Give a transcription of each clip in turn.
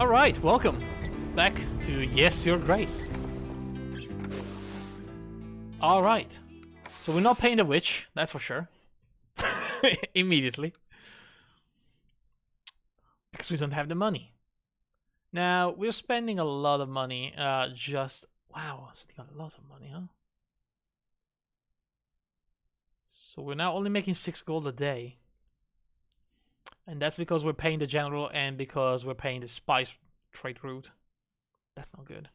Alright, welcome back to Yes, Your Grace. Alright, so we're not paying the witch, that's for sure. Immediately. Because we don't have the money. Now, we're spending a lot of money, wow, spending a lot of money, huh? So we're now only making 6 gold a day. And that's because we're paying the general and because we're paying the spice trade route. That's not good.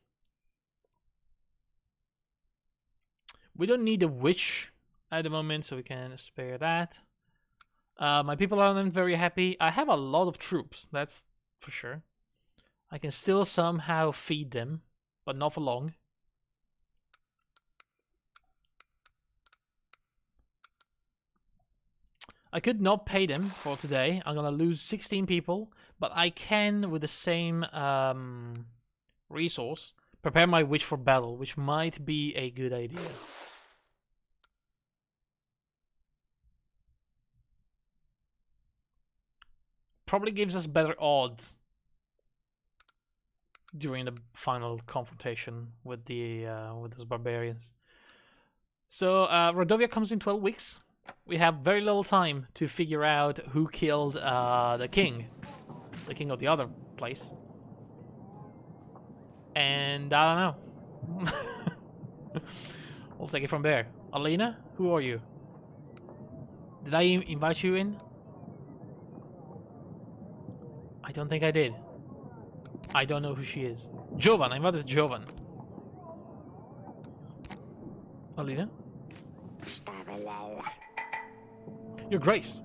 We don't need a witch at the moment, so we can spare that. My people aren't very happy. I have a lot of troops, that's for sure. I can still somehow feed them, but not for long. I could not pay them for today. I'm gonna lose 16 people, but I can, with the same resource, prepare my witch for battle, which might be a good idea. Probably gives us better odds during the final confrontation with the with those barbarians. So Rodovia comes in 12 weeks. We have very little time to figure out who killed the king of the other place. And I don't know. We'll take it from there. Alina, who are you? Did I invite you in? I don't think I did. I don't know who she is. Jovan, I invited Jovan. Alina? Your Grace.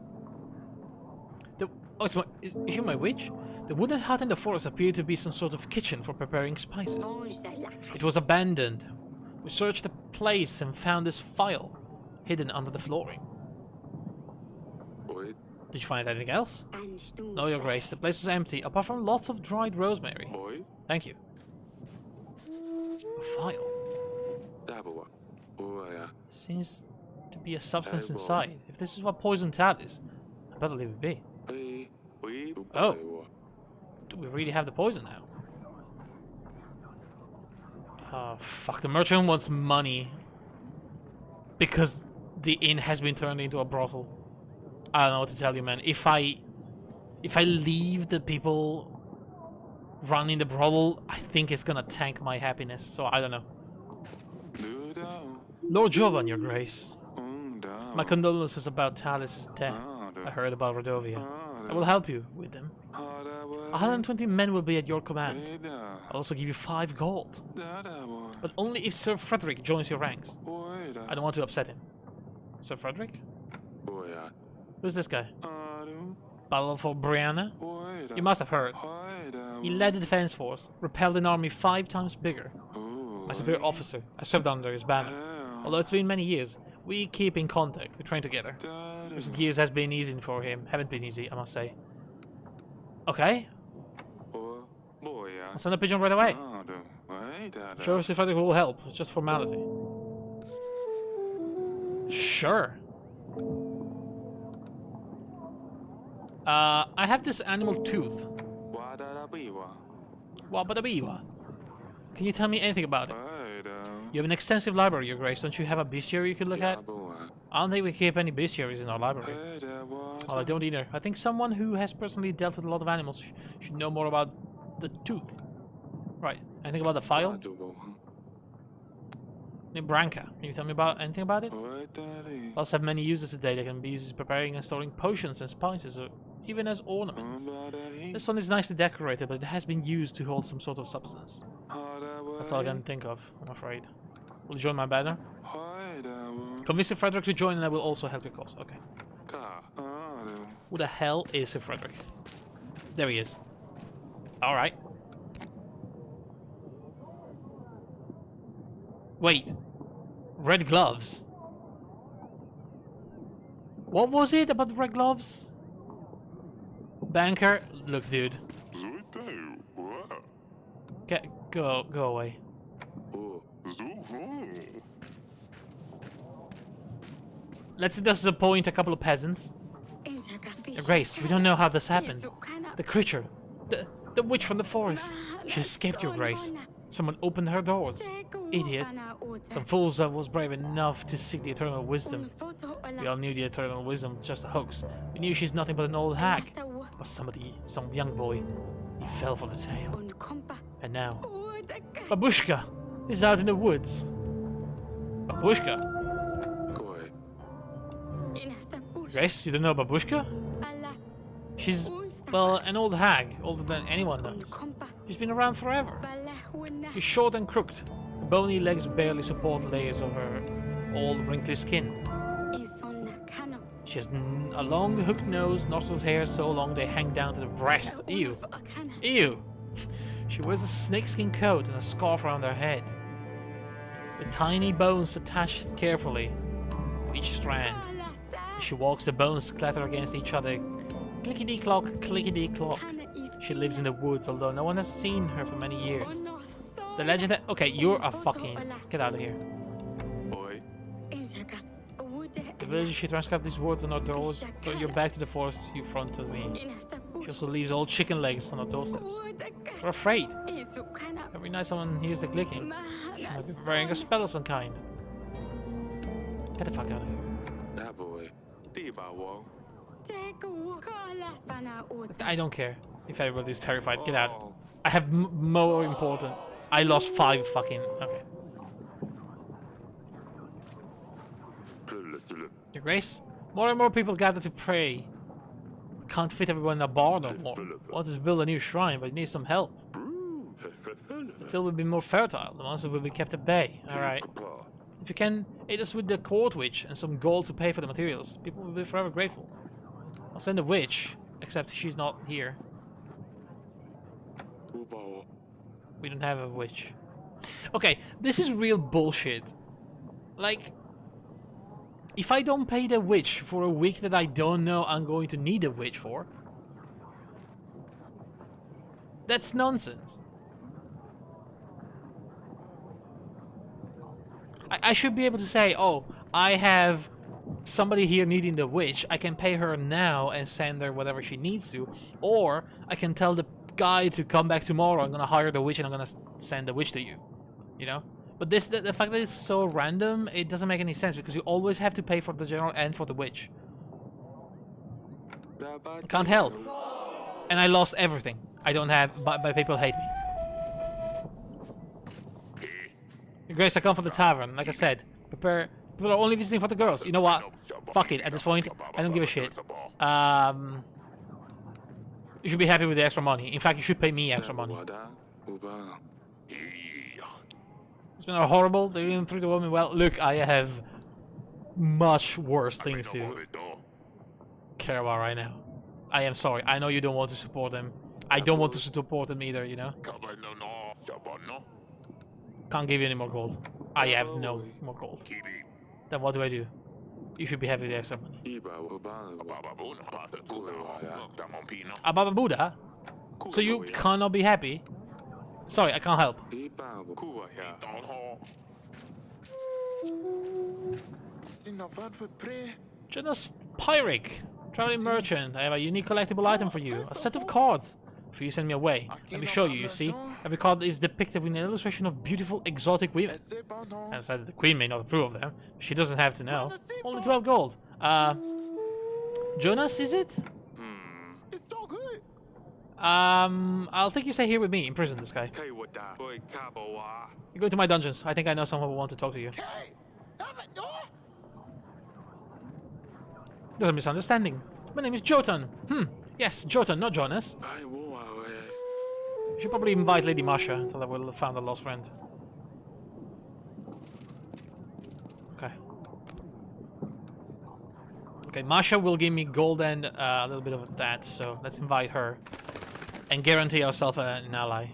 Is she my witch? The wooden hut in the forest appeared to be some sort of kitchen for preparing spices. It was abandoned. We searched the place and found this file hidden under the flooring. Did you find anything else? No, Your Grace. The place was empty, apart from lots of dried rosemary. Thank you. A file. Seems to be a substance inside. If this is what poison tat is, I better leave it be. Oh. Do we really have the poison now? Oh, fuck. The merchant wants money. Because the inn has been turned into a brothel. I don't know what to tell you, man. If I leave the people running the brothel, I think it's gonna tank my happiness. So I don't know. Lord Jovan, Your Grace. My condolences about Talis' death. I heard about Rodovia. I will help you with them. 120 men will be at your command. I'll also give you 5 gold. But only if Sir Frederick joins your ranks. I don't want to upset him. Sir Frederick? Who's this guy? Battle for Brianna? You must have heard. He led the defense force, repelled an army 5 times bigger. My superior officer, I served under his banner. Although it's been many years, we keep in contact, we train together. Recent years has been easy for him, haven't been easy, I must say. Okay. I'll send a pigeon right away. Sure, Sir Frederick will help, it's just formality. Sure. I have this animal tooth. Wabadabiwa. Can you tell me anything about it? You have an extensive library, Your Grace. Don't you have a bestiary you could look at? I don't think we keep any bestiaries in our library. Well, I don't either. I think someone who has personally dealt with a lot of animals should know more about the tooth. Right. Anything about the file? Branca. Can you tell me about anything about it? Files have many uses today. They can be used as preparing and storing potions and spices, or even as ornaments. This one is nicely decorated, but it has been used to hold some sort of substance. That's all I can think of, I'm afraid. Will you join my banner? Convince Sir Frederick to join and I will also help your cause. Okay. Who the hell is Sir Frederick? There he is. Alright. Wait. Red gloves? What was it about the red gloves? Banker? Look, dude. Go away. Let's disappoint a couple of peasants. Your Grace, we don't know how this happened. The creature, The witch from the forest. She escaped, Your Grace. Someone opened her doors. Idiot. Some fools that was brave enough to seek the eternal wisdom. We all knew the eternal wisdom was just a hoax. We knew she's nothing but an old hag. But some young boy, he fell for the tale. And now, Babushka is out in the woods. Babushka? Grace, you don't know Babushka? She's, well, an old hag, older than anyone knows. She's been around forever. She's short and crooked. Her bony legs barely support layers of her old wrinkly skin. She has a long hooked nose, nostrils hair so long they hang down to the breast. Ew. Ew. She wears a snakeskin coat and a scarf around her head, with tiny bones attached carefully to each strand. As she walks, the bones clatter against each other. Clickety-clock, clickety-clock. She lives in the woods, although no one has seen her for many years. The legend that— okay, you're a fucking— get out of here. The villagers, she transcribed these words on her doors. Turn your back to the forest, you front to me. She also leaves old chicken legs on her doorsteps. We're afraid. Every night someone hears the clicking. She might be wearing a spell of some kind. Get the fuck out of here. That boy. I don't care if everybody's terrified. Get out. I have more important. I lost 5 fucking— okay. Your Grace, more and more people gather to pray. Can't fit everyone in a bar no more. Want to build a new shrine, but it needs some help. The field will be more fertile. The monsters will be kept at bay. Alright. If you can aid us with the court witch and some gold to pay for the materials, people will be forever grateful. I'll send the witch, except she's not here. We don't have a witch. Okay, this is real bullshit. Like, if I don't pay the witch for a week that I don't know I'm going to need a witch for, that's nonsense. I should be able to say, oh, I have somebody here needing the witch, I can pay her now and send her whatever she needs to, or I can tell the guy to come back tomorrow, I'm gonna hire the witch and I'm gonna send the witch to you, you know? But this, the fact that it's so random, it doesn't make any sense, because you always have to pay for the general and for the witch. I can't help. And I lost everything. I don't have, but people hate me. Your Grace, I come from the tavern, like I said. Prepare. People are only visiting for the girls. You know what? Fuck it, at this point, I don't give a shit. You should be happy with the extra money. In fact, you should pay me extra money. It's been horrible. They didn't treat the woman well. Look, I have much worse things to care about right now. I am sorry. I know you don't want to support them. I don't want to support them either, you know? Can't give you any more gold. I have no more gold. Then what do I do? You should be happy with the extra money. Ababa Buddha? So you cannot be happy? Sorry, I can't help. Jonas Pyric, traveling merchant. I have a unique collectible item for you. A set of cards. If you send me away, let me show you, you see? Every card is depicted with an illustration of beautiful exotic women. And said the queen may not approve of them. She doesn't have to know. Only 12 gold. Jonas, is it? It's so good. I'll think you stay here with me. Imprison this guy. You go to my dungeons. I think I know someone who want to talk to you. There's a misunderstanding. My name is Jotun. Yes, Jotun, not Jonas. You should probably invite Lady Masha until I will have found a lost friend. Okay. Okay, Masha will give me gold and a little bit of that, so let's invite her. And guarantee ourselves an ally.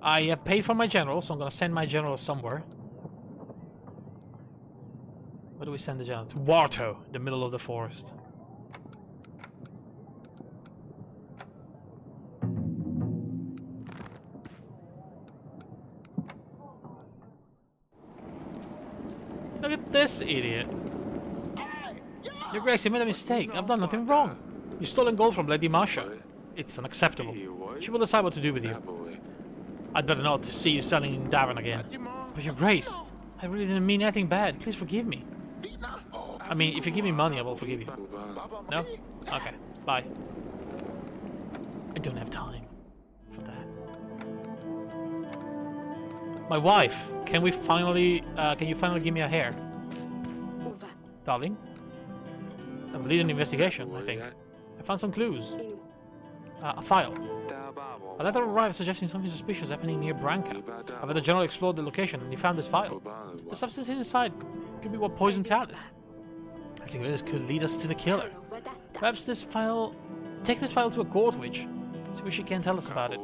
I have paid for my general, so I'm gonna send my general somewhere. Where do we send the general? To Warto, the middle of the forest. Look at this idiot. Your Your Grace, you made a mistake. I've done nothing wrong. You stolen gold from Lady Marsha. It's unacceptable. She will decide what to do with you. I'd better not see you selling in Darren again. But Your Grace, I really didn't mean anything bad. Please forgive me. I mean, if you give me money, I will forgive you. No? Okay. Bye. I don't have time for that. My wife, can you finally give me a hair? Darling? I'm leading an investigation, I think. I found some clues. A file. A letter arrived suggesting something suspicious happening near Branca. However, the general explored the location and he found this file. The substance inside could be what poisoned Talis. I think this could lead us to the killer. Perhaps this file... Take this file to a court witch. See what she can tell us about it.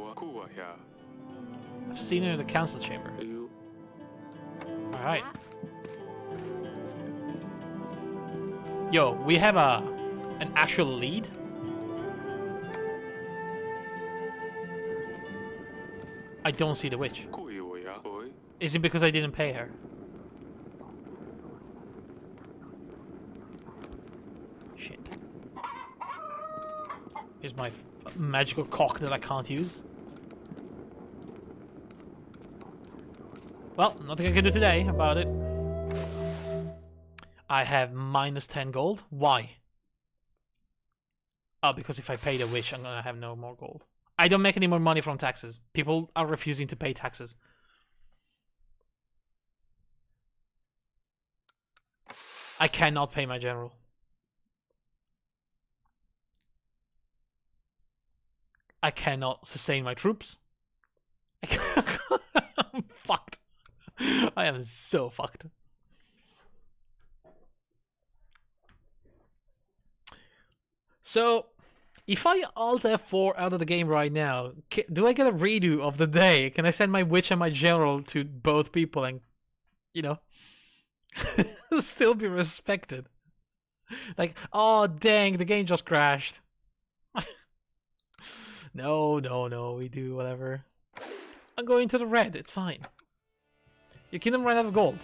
I've seen her in the council chamber. Alright. Yo, we have an actual lead? I don't see the witch. Is it because I didn't pay her? Shit. Here's my magical cock that I can't use. Well, nothing I can do today about it. I have minus 10 gold. Why? Oh, because if I pay the witch, I'm gonna have no more gold. I don't make any more money from taxes. People are refusing to pay taxes. I cannot pay my general. I cannot sustain my troops. I'm fucked. I am so fucked. So, if I Alt F4 out of the game right now, do I get a redo of the day? Can I send my witch and my general to both people and, you know, still be respected? Like, oh dang, the game just crashed. No, we do whatever. I'm going to the red, it's fine. Your kingdom ran out of gold.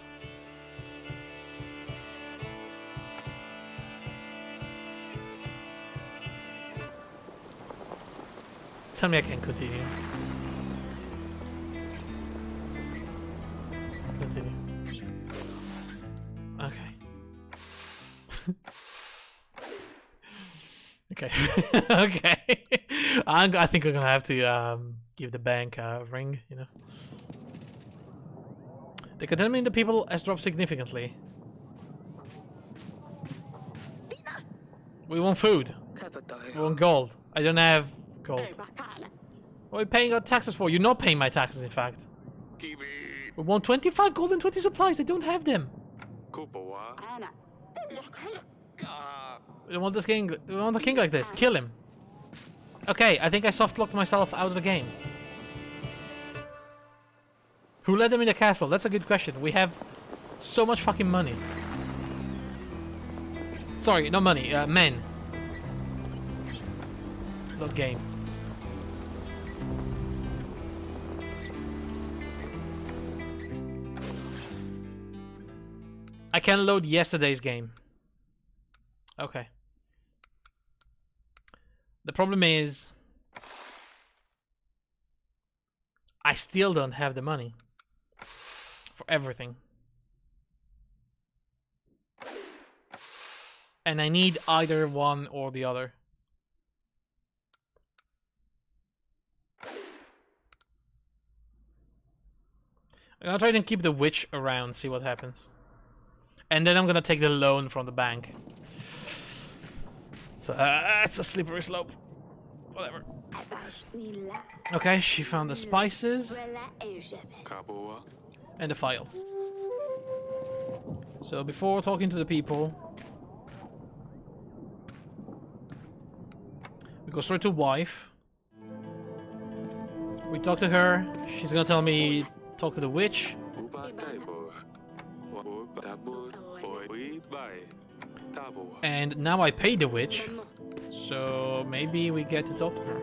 Tell me I can continue. Continue. Okay. Okay. Okay. I think I'm gonna have to give the bank a ring, you know. The contaminant in the people has dropped significantly. We want food. We want gold. I don't have gold. What are we paying our taxes for? You're not paying my taxes, in fact. We want 25 gold and 20 supplies. I don't have them. We don't want this king. We want a king like this. Kill him. Okay, I think I soft-locked myself out of the game. Who let them in the castle? That's a good question. We have so much fucking money. Sorry, not money. Men. Not game. I can load yesterday's game. Okay. The problem is I still don't have the money for everything. And I need either one or the other. I'm gonna try to keep the witch around, see what happens. And then I'm gonna take the loan from the bank. So it's a slippery slope. Whatever. Okay, she found the spices. And the file. So before talking to the people, we go straight to wife. We talk to her. She's gonna tell me, talk to the witch. And now I paid the witch, so maybe we get to talk to her.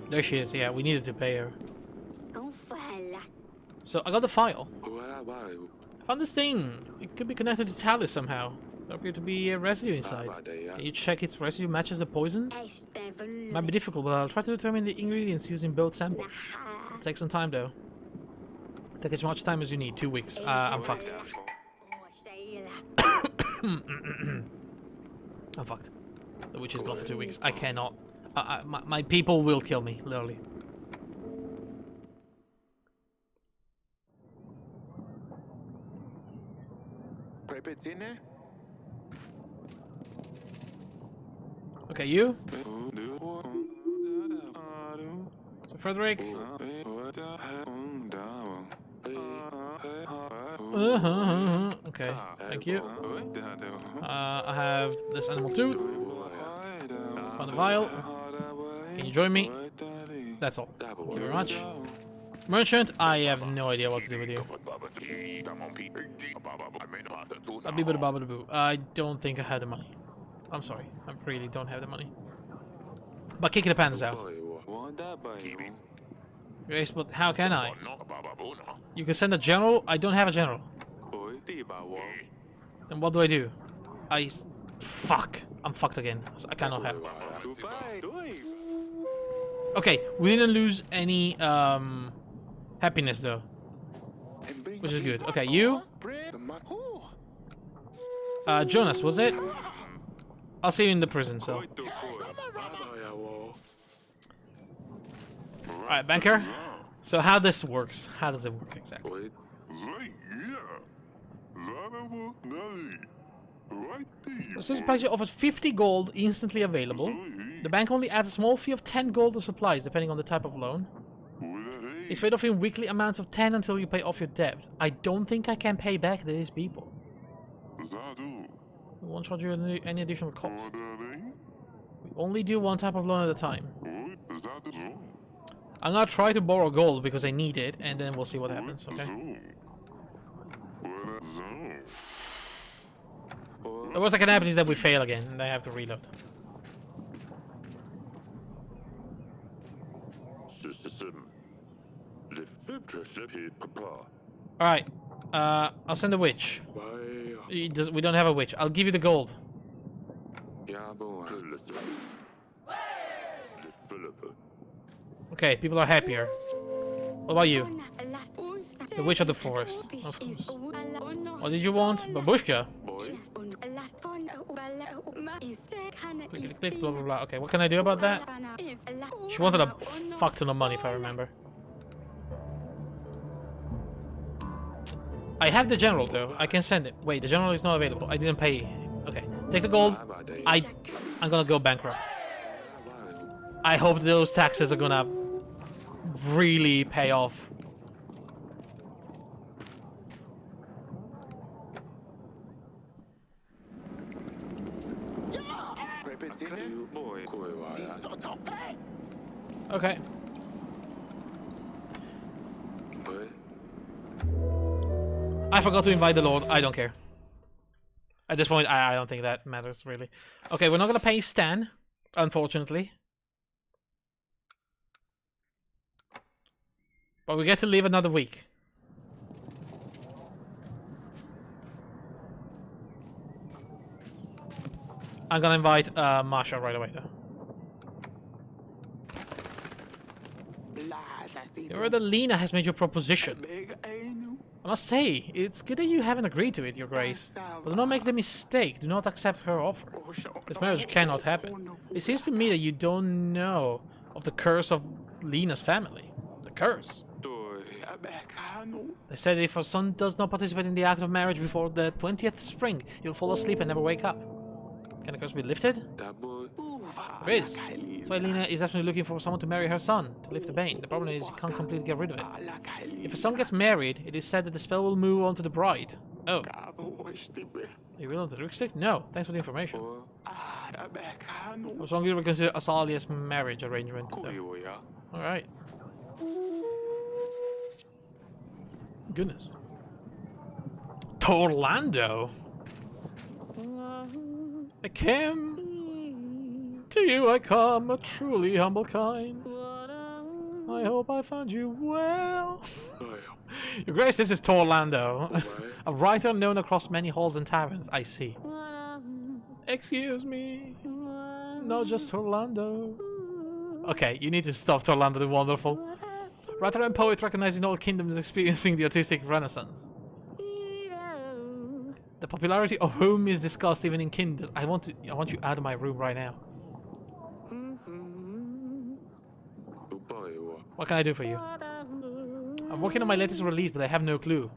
There she is, yeah, we needed to pay her. So I got the file. I found this thing. It could be connected to Talis somehow. There appears to be a residue inside. Can you check its residue matches the poison? Might be difficult, but I'll try to determine the ingredients using both samples. It'll take some time though. Take as much time as you need. 2 weeks. I'm fucked. I'm fucked. The witch is gone for 2 weeks. I cannot. My people will kill me, literally. Okay, you. So Frederick. Okay, thank you. I have this animal tooth. Found a vial. Can you join me? That's all. Thank you very much. Merchant, I have no idea what to do with you. I don't think I have the money. I'm sorry, I really don't have the money. But kicking the pants out. Grace, but how can I? You can send a general? I don't have a general. Then what do I do? Fuck. I'm fucked again. So I cannot help. Okay, we didn't lose any happiness though. Which is good. Okay, you? Jonas, was it? I'll see you in the prison cell. Alright, banker. So how this works? How does it work exactly? This picture offers 50 gold instantly available. The bank only adds a small fee of 10 gold to supplies, depending on the type of loan. It's paid off in weekly amounts of 10 until you pay off your debt. I don't think I can pay back these people. We won't charge you any additional cost. We only do one type of loan at a time. I'm gonna try to borrow gold because I need it, and then we'll see what happens, okay? The worst that can happen is that we fail again, and I have to reload. Alright, I'll send a witch. We don't have a witch. I'll give you the gold. Okay, people are happier. What about you? The Witch of the Forest, of course. What did you want? Babushka? Click, click, blah, blah, blah. Okay, what can I do about that? She wanted a fuck ton of money, if I remember. I have the general, though. I can send it. Wait, the general is not available. I didn't pay. Okay, take the gold. I'm gonna go bankrupt. I hope those taxes are gonna really pay off. Okay. I forgot to invite the Lord. I don't care. At this point, I don't think that matters, really. Okay, we're not gonna pay Stan, unfortunately. But we get to live another week. I'm gonna invite Masha right away, though. You heard that Lena has made your proposition. I must say, it's good that you haven't agreed to it, Your Grace. But do not make the mistake. Do not accept her offer. This marriage cannot happen. It seems to me that you don't know of the curse of Lena's family. The curse. They said if her son does not participate in the act of marriage before the 20th spring, he'll fall asleep and never wake up. Can the curse be lifted? There is. That's why Lena is definitely looking for someone to marry her son, to lift the bane. The problem is you can't completely get rid of it. If a son gets married, it is said that the spell will move on to the bride. Oh. Are you willing to risk it? No. Thanks for the information. How strong do you consider Azalia's marriage arrangement? Alright. Goodness. Torlando? I came. To you I come, a truly humble kind. I hope I found you well. Your Grace, this is Torlando. A writer known across many halls and taverns. I see. Excuse me. No, just Torlando. Okay, you need to stop, Torlando the Wonderful. Writer and poet recognized in all kingdoms experiencing the artistic renaissance. The popularity of whom is discussed even in kingdoms. I want you out of my room right now. What can I do for you? I'm working on my latest release, but I have no clue.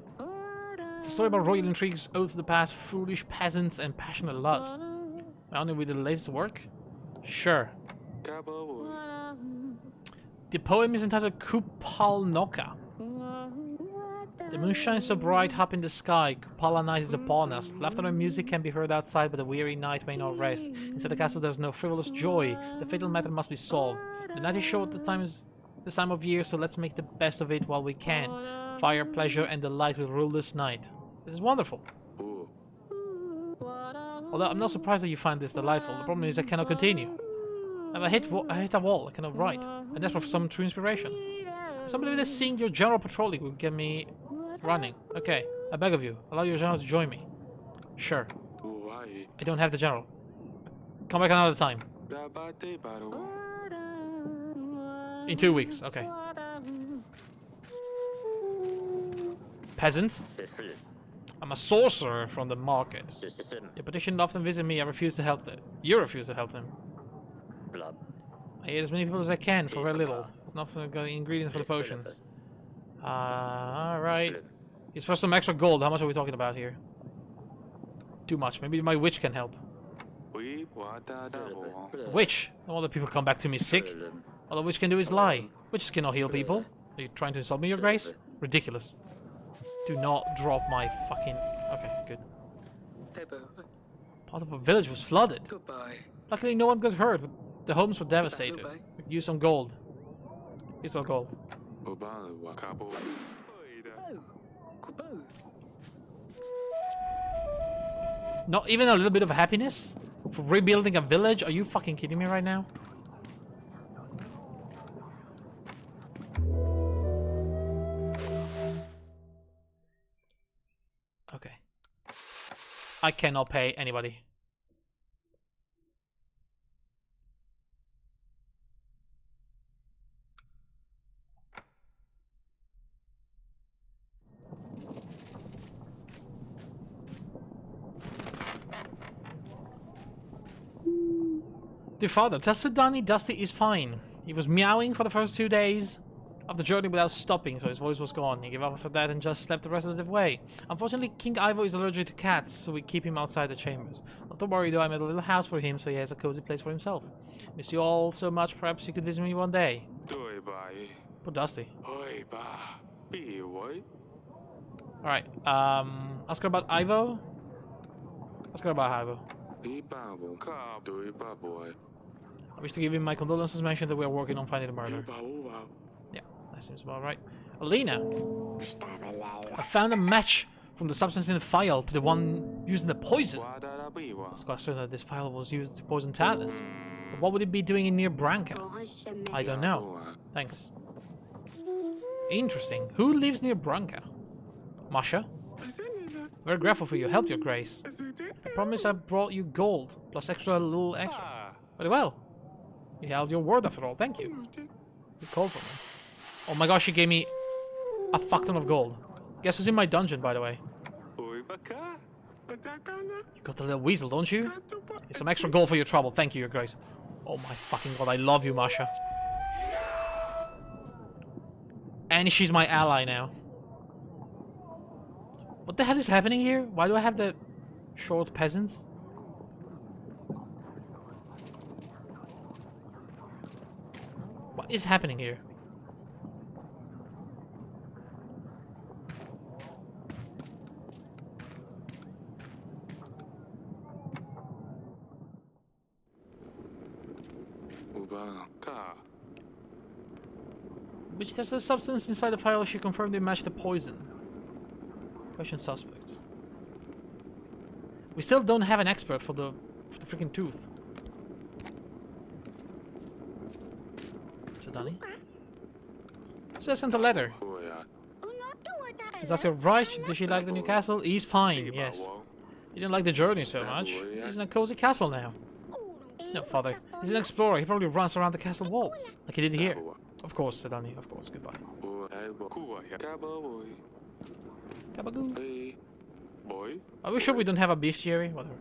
It's a story about royal intrigues, odes to the past, foolish peasants, and passionate lust. Only with the latest work? Sure. The poem is entitled Kupalnoka. The moon shines so bright up in the sky, Kupala night is upon us. Laughter and music can be heard outside, but the weary night may not rest. Inside the castle there's no frivolous joy. The fatal matter must be solved. The night is short, this time of year, so let's make the best of it while we can. Fire, pleasure, and delight will rule this night. This is wonderful. Although I'm not surprised that you find this delightful. The problem is I cannot continue. I hit a wall. I cannot write. I'm desperate for some true inspiration. Somebody with seeing your general patrolling will get me running. Okay, I beg of you, allow your general to join me. Sure. I don't have the general. Come back another time. In 2 weeks, okay. Peasants? I'm a sorcerer from the market. Your petition often visit me. I refuse to help them. You refuse to help them. I eat as many people as I can for very little. It's not for the ingredients for the potions. Alright. It's for some extra gold. How much are we talking about here? Too much. Maybe my witch can help. Witch? All the people come back to me sick. All the witch can do is lie. Witches cannot heal people. Are you trying to insult me, Your Grace? Ridiculous. Do not drop my fucking... Okay, good. Part of a village was flooded. Luckily no one got hurt, but the homes were devastated. We could use some gold. Here's some gold. Not even a little bit of happiness? For rebuilding a village? Are you fucking kidding me right now? Okay. I cannot pay anybody. Dear father, Tassadani Dusty is fine. He was meowing for the first 2 days of the journey without stopping, so his voice was gone. He gave up after that and just slept the rest of the way. Unfortunately, King Ivo is allergic to cats, so we keep him outside the chambers. Not to worry though, I made a little house for him, so he has a cozy place for himself. Miss you all so much, perhaps you could visit me one day. Poor Dusty. Alright, ask her about Ivo? Ask her about Ivo. I wish to give him my condolences, mention that we are working on finding the murderer. Yeah, that seems about right. Alina! I found a match from the substance in the phial to the one used in the poison. It's quite certain that this phial was used to poison Talus. But what would it be doing in near Branca? I don't know. Thanks. Interesting. Who lives near Branca? Masha? Very grateful for your help, Your Grace. I promise I brought you gold, plus little extra. Very well. You held your word after all, thank you. You called for me. Oh my gosh, she gave me a fuck ton of gold. Guess who's in my dungeon, by the way? You got the little weasel, don't you? Here's some extra gold for your trouble, thank you, Your Grace. Oh my fucking god, I love you, Masha. And she's my ally now. What the hell is happening here? Why do I have the short peasants? What is happening here? Which tests the substance inside the phial she confirmed they matched the poison. Question suspects. We still don't have an expert for the freaking tooth. So Danny? So I sent a letter. Is that your right? Does she like the new castle? He's fine, yes. He didn't like the journey so much. He's in a cozy castle now. No, father. He's an explorer. He probably runs around the castle walls, like he did here. Of course, said Annie. Of course. Goodbye. Kabagoo. Are we sure we don't have a bestiary? Whatever.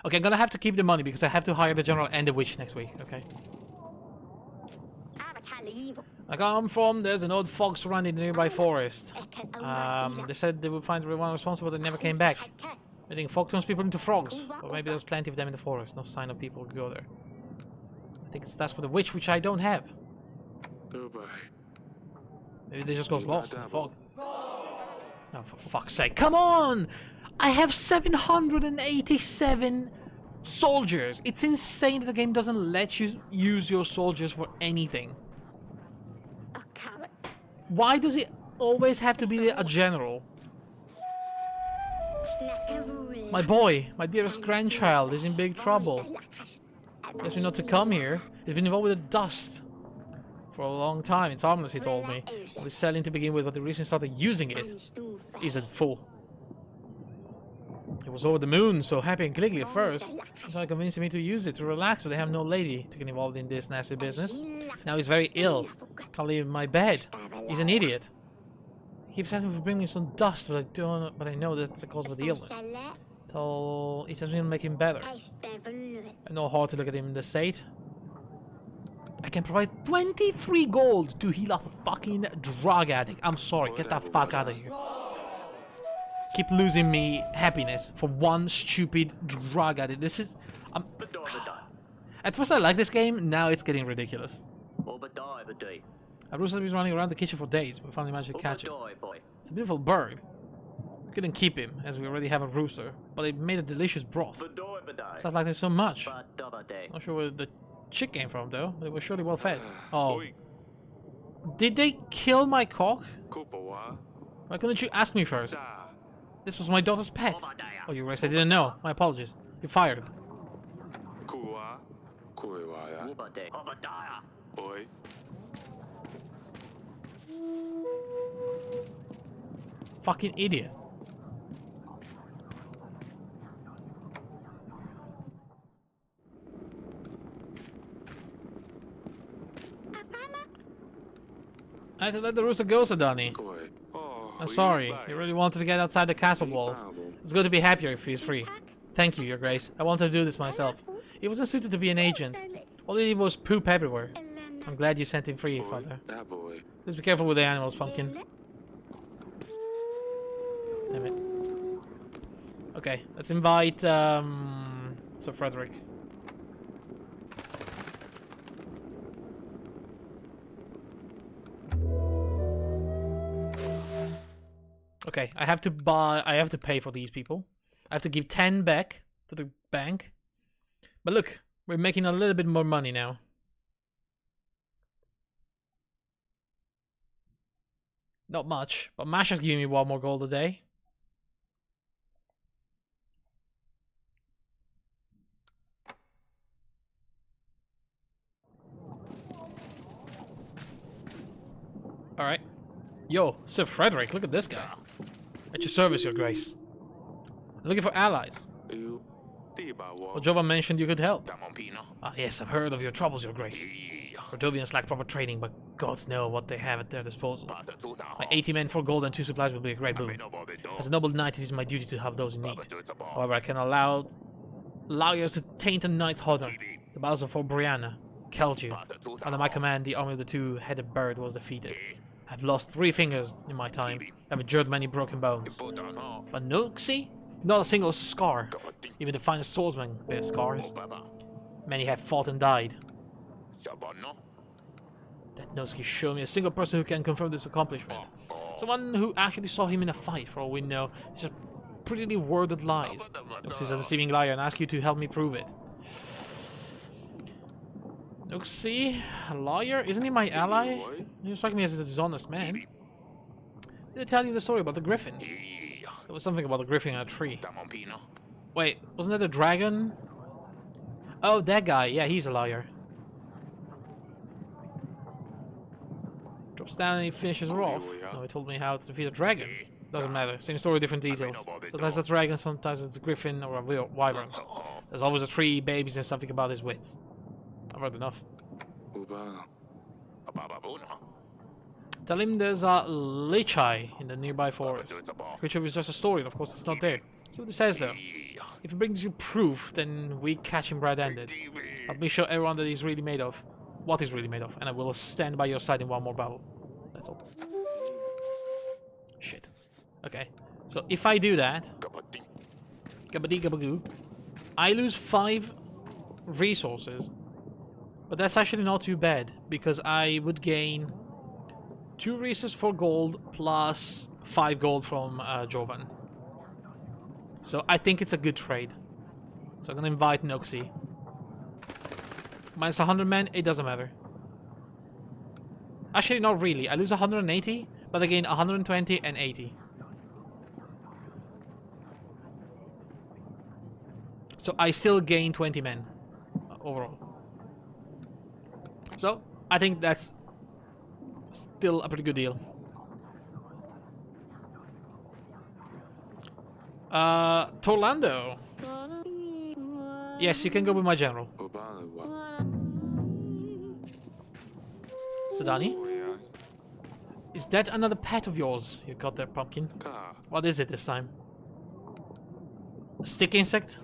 Okay, I'm gonna have to keep the money because I have to hire the general and the witch next week, okay? I come from, there's an old fox running in the nearby forest. They said they would find everyone responsible, but they never came back. I think fog turns people into frogs. Or maybe there's plenty of them in the forest. No sign of people who go there. I think that's for the witch, which I don't have. Maybe they just got lost in the fog. Oh, for fuck's sake. Come on! I have 787 soldiers. It's insane that the game doesn't let you use your soldiers for anything. Why does it always have to be a general? My boy, my dearest grandchild, is in big trouble. He asked me not to come here. He's been involved with the dust for a long time. It's harmless, he told me. Only selling to begin with, but the reason he started using it, he's a fool. He was over the moon, so happy and giggly at first. He tried convincing me to use it to relax, but they have no lady to get involved in this nasty business. Now he's very ill. Can't leave my bed. He's an idiot. He keeps asking for bringing me some dust, but I know that's the cause of the illness. So he says we'll make him better. I know how to look at him in the state. I can provide 23 gold to heal a fucking drug addict. I'm sorry, get that fuck out of here. Keep losing me happiness for one stupid drug addict. This is... At first I liked this game, now it's getting ridiculous. A rooster has been running around the kitchen for days, but we finally managed to catch it. It's a beautiful bird. We couldn't keep him, as we already have a rooster, but it made a delicious broth. Stuff like this so much. Not sure where the chick came from, though. They were surely well fed. Oh. Did they kill my cock? Why couldn't you ask me first? This was my daughter's pet. Oh, you guys, I didn't know. My apologies. You're fired. Fucking idiot. I had to let the rooster go, Sadani. I'm sorry. You really wanted to get outside the castle walls. It's good to be happier if he's free. Thank you, Your Grace. I wanted to do this myself. He wasn't suited to be an agent. All he did was poop everywhere. I'm glad you sent him free, Father. Please be careful with the animals, Pumpkin. Damn it. Okay, let's invite Sir Frederick. Okay, I have to pay for these people. I have to give 10 back to the bank. But look, we're making a little bit more money now. Not much, but Masha's giving me 1 more gold a day. Alright. Yo, Sir Frederick, look at this guy. At your service, Your Grace. I'm looking for allies. Ojova mentioned you could help. Ah, yes, I've heard of your troubles, Your Grace. Rodovians lack proper training, but gods know what they have at their disposal. My 80 men for gold and 2 supplies will be a great boon. As a noble knight, it is my duty to help those in need. However, I can allow lawyers to taint a knight's honor. The battles of Fort Brianna, Kelju. Under my command, the army of the 2-headed bird was defeated. I've lost 3 fingers in my time. I've endured many broken bones. But Noxie? Not a single scar. Even the finest swordsmen bear scars. Many have fought and died. That Noxie showed me a single person who can confirm this accomplishment. Someone who actually saw him in a fight, for all we know. It's just prettily worded lies. Noxie is a deceiving liar and I ask you to help me prove it. Noxie? A lawyer? Isn't he my ally? You strike me as a dishonest man. Did I tell you the story about the griffin? There was something about the griffin in a tree. Wait, wasn't that a dragon? Oh, that guy. Yeah, he's a liar. Drops down and he finishes her off. No, he told me how to defeat a dragon. Doesn't matter. Same story, different details. Sometimes it's a dragon, sometimes it's a griffin or a wyvern. There's always a tree, babies, and something about his wits. I've heard enough. Tell him there's a Lichai in the nearby forest. Creature is just a story, and of course it's not there. See what he says though. If it brings you proof, then we catch him red-handed. Let me show everyone that he's really made of. What he's really made of, and I will stand by your side in one more battle. That's all. Shit. Okay. So if I do that, gabadee gabagoo, I lose 5 resources. But that's actually not too bad, because I would gain 2 resources for gold plus 5 gold from Jovan. So I think it's a good trade. So I'm gonna invite Noxie. Minus 100 men, it doesn't matter. Actually, not really. I lose 180, but I gain 120 and 80. So I still gain 20 men overall. So I think that's still a pretty good deal. Torlando. Yes, you can go with my general. Sadani? Is that another pet of yours you got there, Pumpkin? What is it this time? A stick insect?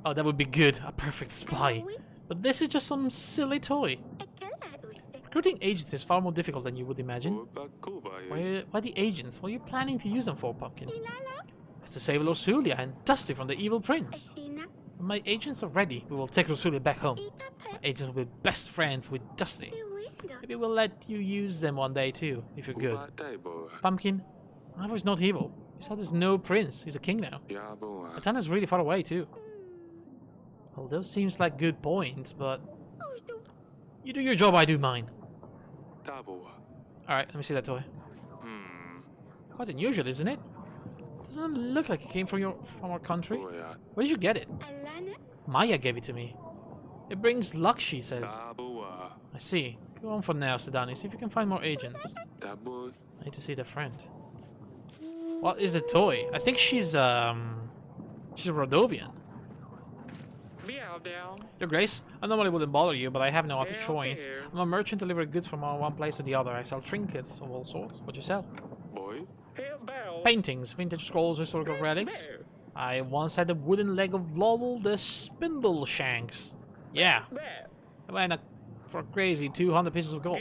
Oh, that would be good. A perfect spy. But this is just some silly toy. Recruiting agents is far more difficult than you would imagine. Why the agents? What are you planning to use them for, Pumpkin? It's to save Rosulia and Dusty from the evil prince. When my agents are ready, we will take Rosulia back home. My agents will be best friends with Dusty. Maybe we'll let you use them one day too, if you're good. Pumpkin, Ivor's not evil. He said there's no prince. He's a king now. Atana's really far away too. Well, those seems like good points, but you do your job, I do mine. Alright, let me see that toy. Quite unusual, isn't it? Doesn't it look like it came from our country? Where did you get it? Maya gave it to me. It brings luck, she says. I see. Go on for now, Sadani. See if you can find more agents. I need to see the friend. What is the toy? I think she's a Rodovian. Your Grace, I normally wouldn't bother you, but I have no other choice. I'm a merchant delivering goods from one place to the other. I sell trinkets of all sorts. What you sell? Paintings, vintage scrolls, historical relics. I once had the wooden leg of Lowell the Spindle Shanks. Yeah. I went for a crazy 200 pieces of gold.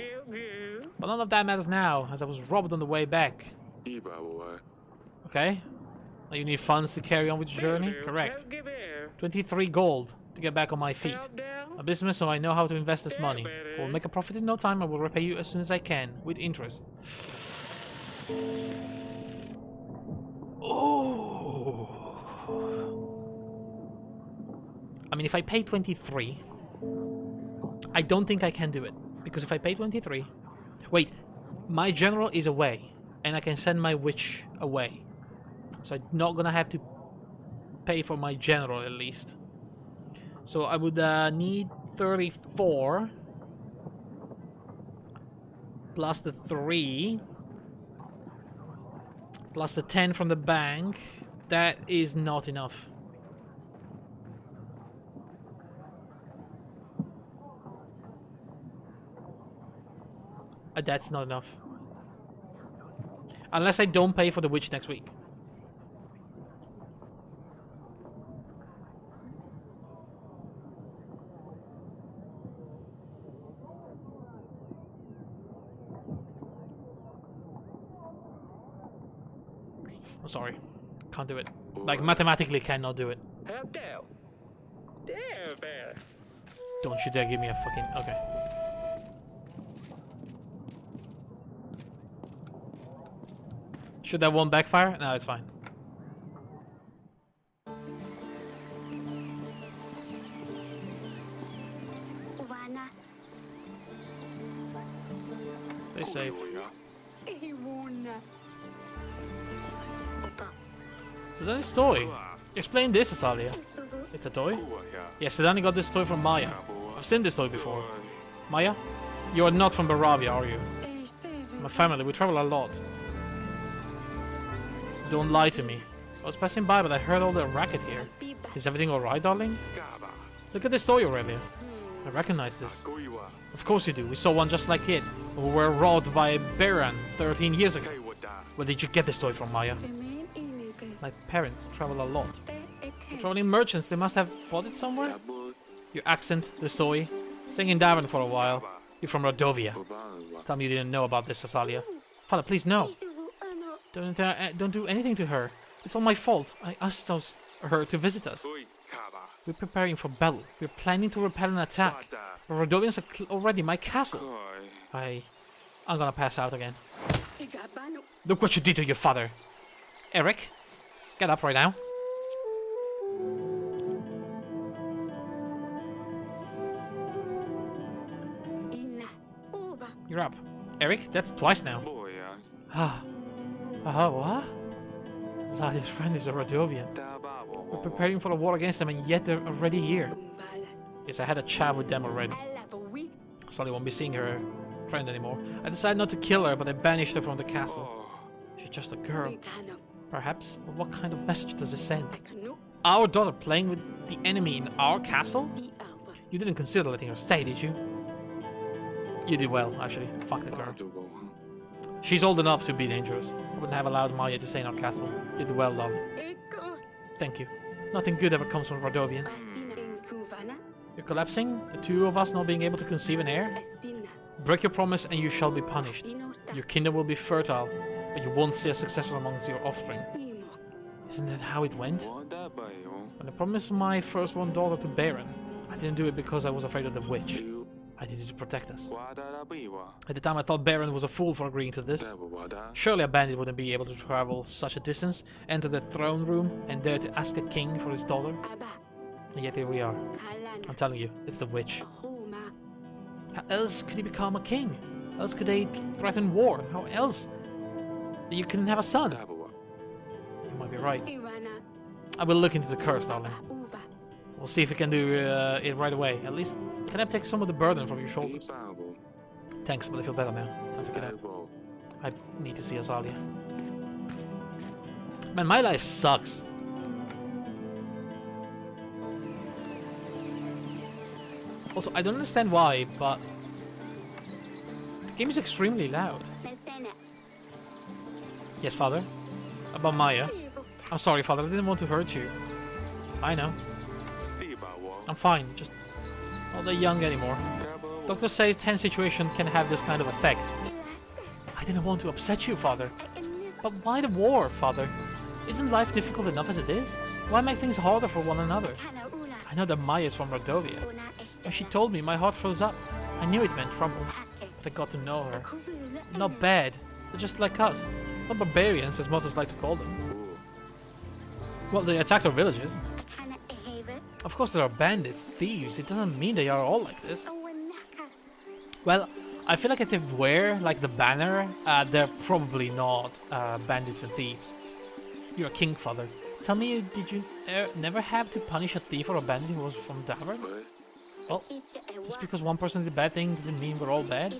But none of that matters now, as I was robbed on the way back. Okay. Now you need funds to carry on with your journey? Correct. 23 gold to get back on my feet. A business, so I know how to invest this money. I will make a profit in no time. I will repay you as soon as I can, with interest. Oh. I mean, if I pay 23, I don't think I can do it. Because if I pay 23... Wait, my general is away, and I can send my witch away. So I'm not gonna have to pay for my general, at least. So I would need 34 plus the 3 plus the 10 from the bank. That is not enough. That's not enough. Unless I don't pay for the witch next week. I'm sorry. Can't do it. Like, mathematically cannot do it. Don't you dare give me a fucking... Okay. Should that one backfire? No, it's fine. Stay safe. So that is toy. Explain this, Asalia. It's a toy? Yes, Sedani got this toy from Maya. I've seen this toy before. Maya? You are not from Barovia, are you? My family, we travel a lot. Don't lie to me. I was passing by, but I heard all the racket here. Is everything alright, darling? Look at this toy earlier. I recognize this. Of course you do. We saw one just like it. We were robbed by Baron 13 years ago. Where did you get this toy from, Maya? My parents travel a lot. They're traveling merchants. They must have bought it somewhere? Your accent, this toy. Staying in Davin for a while. You're from Rodovia. Tell me you didn't know about this, Azalia. Father, please, no. Don't do anything to her. It's all my fault. I asked her to visit us. We're preparing for battle. We're planning to repel an attack. The Rodovians are already my castle. I'm gonna pass out again. Look what you did to your father. Eric, get up right now. You're up. Eric, that's twice now. What? Zalia's friend is a Rodovian. We're preparing for a war against them, and yet they're already here. Yes, I had a chat with them already. Zalia won't be seeing her friend anymore. I decided not to kill her, but I banished her from the castle. She's just a girl. Perhaps, but what kind of message does it send? Our daughter playing with the enemy in our castle? You didn't consider letting her stay, did you? You did well, actually. Fuck that girl. She's old enough to be dangerous. I wouldn't have allowed Maya to stay in our castle. You did well, darling. Thank you. Nothing good ever comes from Rodovians. You're collapsing? The two of us not being able to conceive an heir? Break your promise and you shall be punished. Your kingdom will be fertile, but you won't see a successor amongst your offspring. Isn't that how it went? When I promised my firstborn daughter to Baron, I didn't do it because I was afraid of the witch. I did it to protect us. At the time I thought Baron was a fool for agreeing to this. Surely a bandit wouldn't be able to travel such a distance, enter the throne room, and dare to ask a king for his daughter. And yet here we are. I'm telling you, it's the witch. How else could he become a king? How else could they threaten war? How else? You couldn't have a son. You might be right. I will look into the curse, darling. We'll see if we can do it right away. At least, can I take some of the burden from your shoulders? Thanks, but I feel better now. Time to get out. I need to see Azalia. Man, my life sucks. Also, I don't understand why, but the game is extremely loud. Yes, Father? About Maya? I'm sorry, Father, I didn't want to hurt you. I know. I'm fine, just not that young anymore. Doctors say tense situation can have this kind of effect. I didn't want to upset you, Father. But why the war, Father? Isn't life difficult enough as it is? Why make things harder for one another? I know that Maya is from Rodovia. When she told me, my heart froze up. I knew it meant trouble. But I got to know her. Not bad. They're just like us. Not barbarians, as mothers like to call them. Well, they attacked our villages. Of course there are bandits, thieves. It doesn't mean they are all like this. Well, I feel like if they wear like the banner, they're probably not bandits and thieves. You're a king, Father. Tell me, did you never have to punish a thief or a bandit who was from Davern? Well, just because one person did a bad thing doesn't mean we're all bad.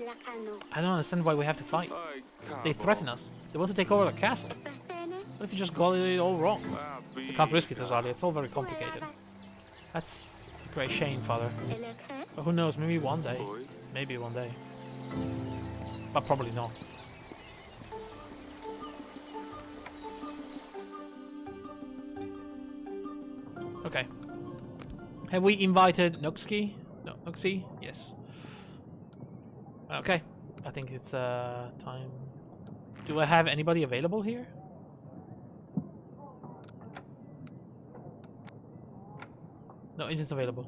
I don't understand why we have to fight. They threaten us. They want to take over the castle. What if you just got it all wrong? We can't risk it, Azalia. It's all very complicated. That's a great shame, Father. But who knows, maybe one day. Maybe one day. But probably not. Okay. Have we invited Noxki? No, Noxie? Yes. Okay. I think it's time. Do I have anybody available here? No, agent's available.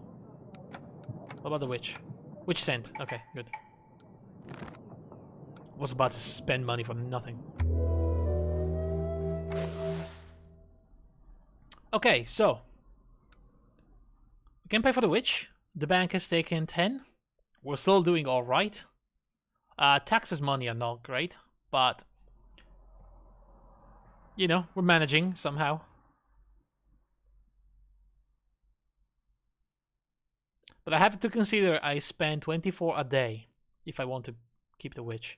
What about the witch? Witch sent. Okay, good. Was about to spend money for nothing. Okay, so we can pay for the witch. The bank has taken 10. We're still doing all right. Taxes money are not great, but you know, we're managing somehow. But I have to consider I spend 24 a day. If I want to keep the witch.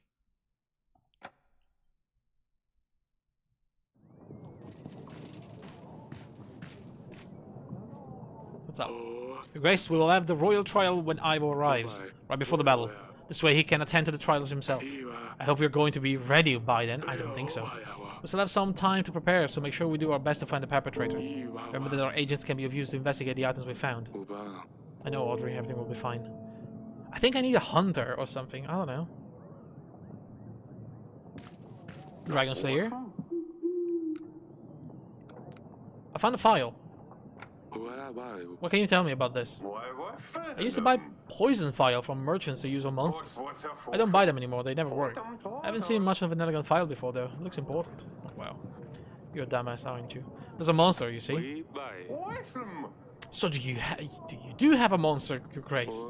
What's up? Your Grace, we will have the royal trial when Ivo arrives, right before the battle. This way he can attend to the trials himself. I hope you're going to be ready by then. I don't think so. We still have some time to prepare, so make sure we do our best to find the perpetrator. Remember that our agents can be of use to investigate the items we found. I know, Audrey, everything will be fine. I think I need a hunter or something. I don't know. Dragon Slayer. I found a file. What can you tell me about this? I used to buy poison file from merchants to use on monsters. I don't buy them anymore, they never work. I haven't seen much of an elegant file before though. It looks important. Oh, wow. You're a dumbass, aren't you? There's a monster, you see. So do you have a monster, Your Grace?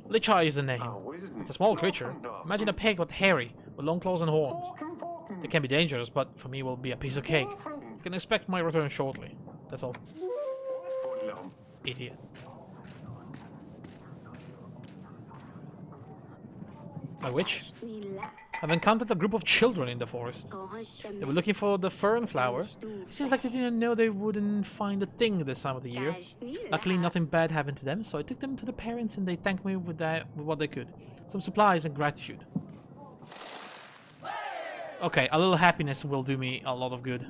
Lich Eye is the name. It's a small creature. Imagine a pig with hairy, with long claws and horns. They can be dangerous, but for me it will be a piece of cake. You can expect my return shortly. That's all. Idiot. My witch? I've encountered a group of children in the forest. They were looking for the fern flower. It seems like they didn't know they wouldn't find a thing this time of the year. Luckily nothing bad happened to them, so I took them to the parents and they thanked me with what they could. Some supplies and gratitude. Okay, a little happiness will do me a lot of good.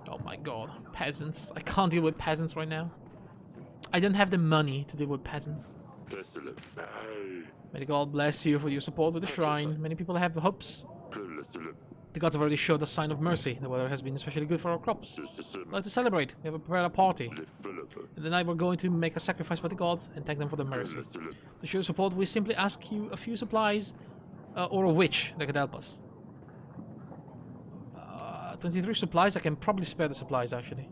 Oh my god, peasants. I can't deal with peasants right now. I don't have the money to deal with peasants. May the god bless you for your support with the shrine. Many people have hopes. The gods have already showed a sign of mercy. The weather has been especially good for our crops. I'd like to celebrate. We have prepared a party. And tonight we're going to make a sacrifice for the gods and thank them for the mercy. To show support, we simply ask you a few supplies or a witch that could help us. 23 supplies. I can probably spare the supplies, actually.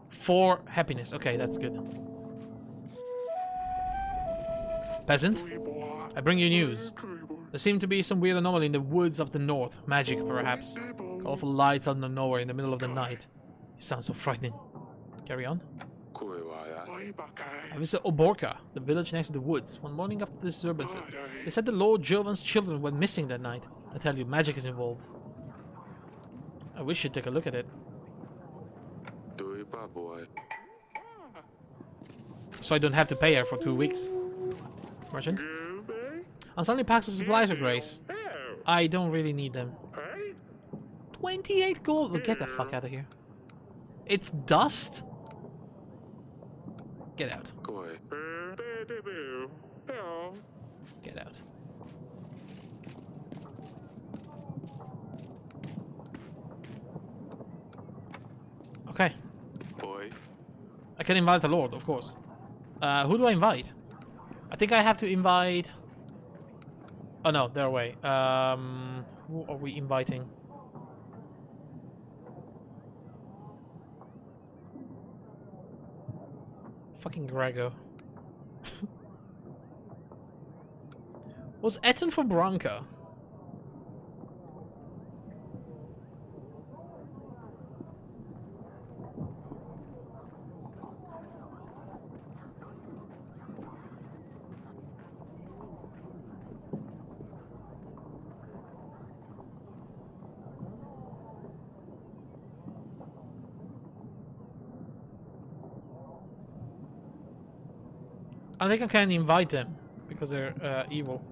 4 happiness. Okay, that's good. Peasant, I bring you news. There seemed to be some weird anomaly in the woods of the north. Magic, perhaps. Colorful lights out of nowhere in the middle of the night. It sounds so frightening. Carry on. I visited Oborka, the village next to the woods, one morning after the disturbances. They said the Lord Joven's children went missing that night. I tell you, magic is involved. I wish you'd take a look at it. So I don't have to pay her for 2 weeks. Merchant? I'll suddenly pack some supplies, Your Grace. I don't really need them. 28 gold? Oh, get the fuck out of here. It's dust? Get out. Get out. Okay. I can invite the Lord, of course. Who do I invite? I think I have to invite... Oh no, they're away. Who are we inviting? Fucking Grego. Was Etten for Branca? I think I can invite them because they're evil.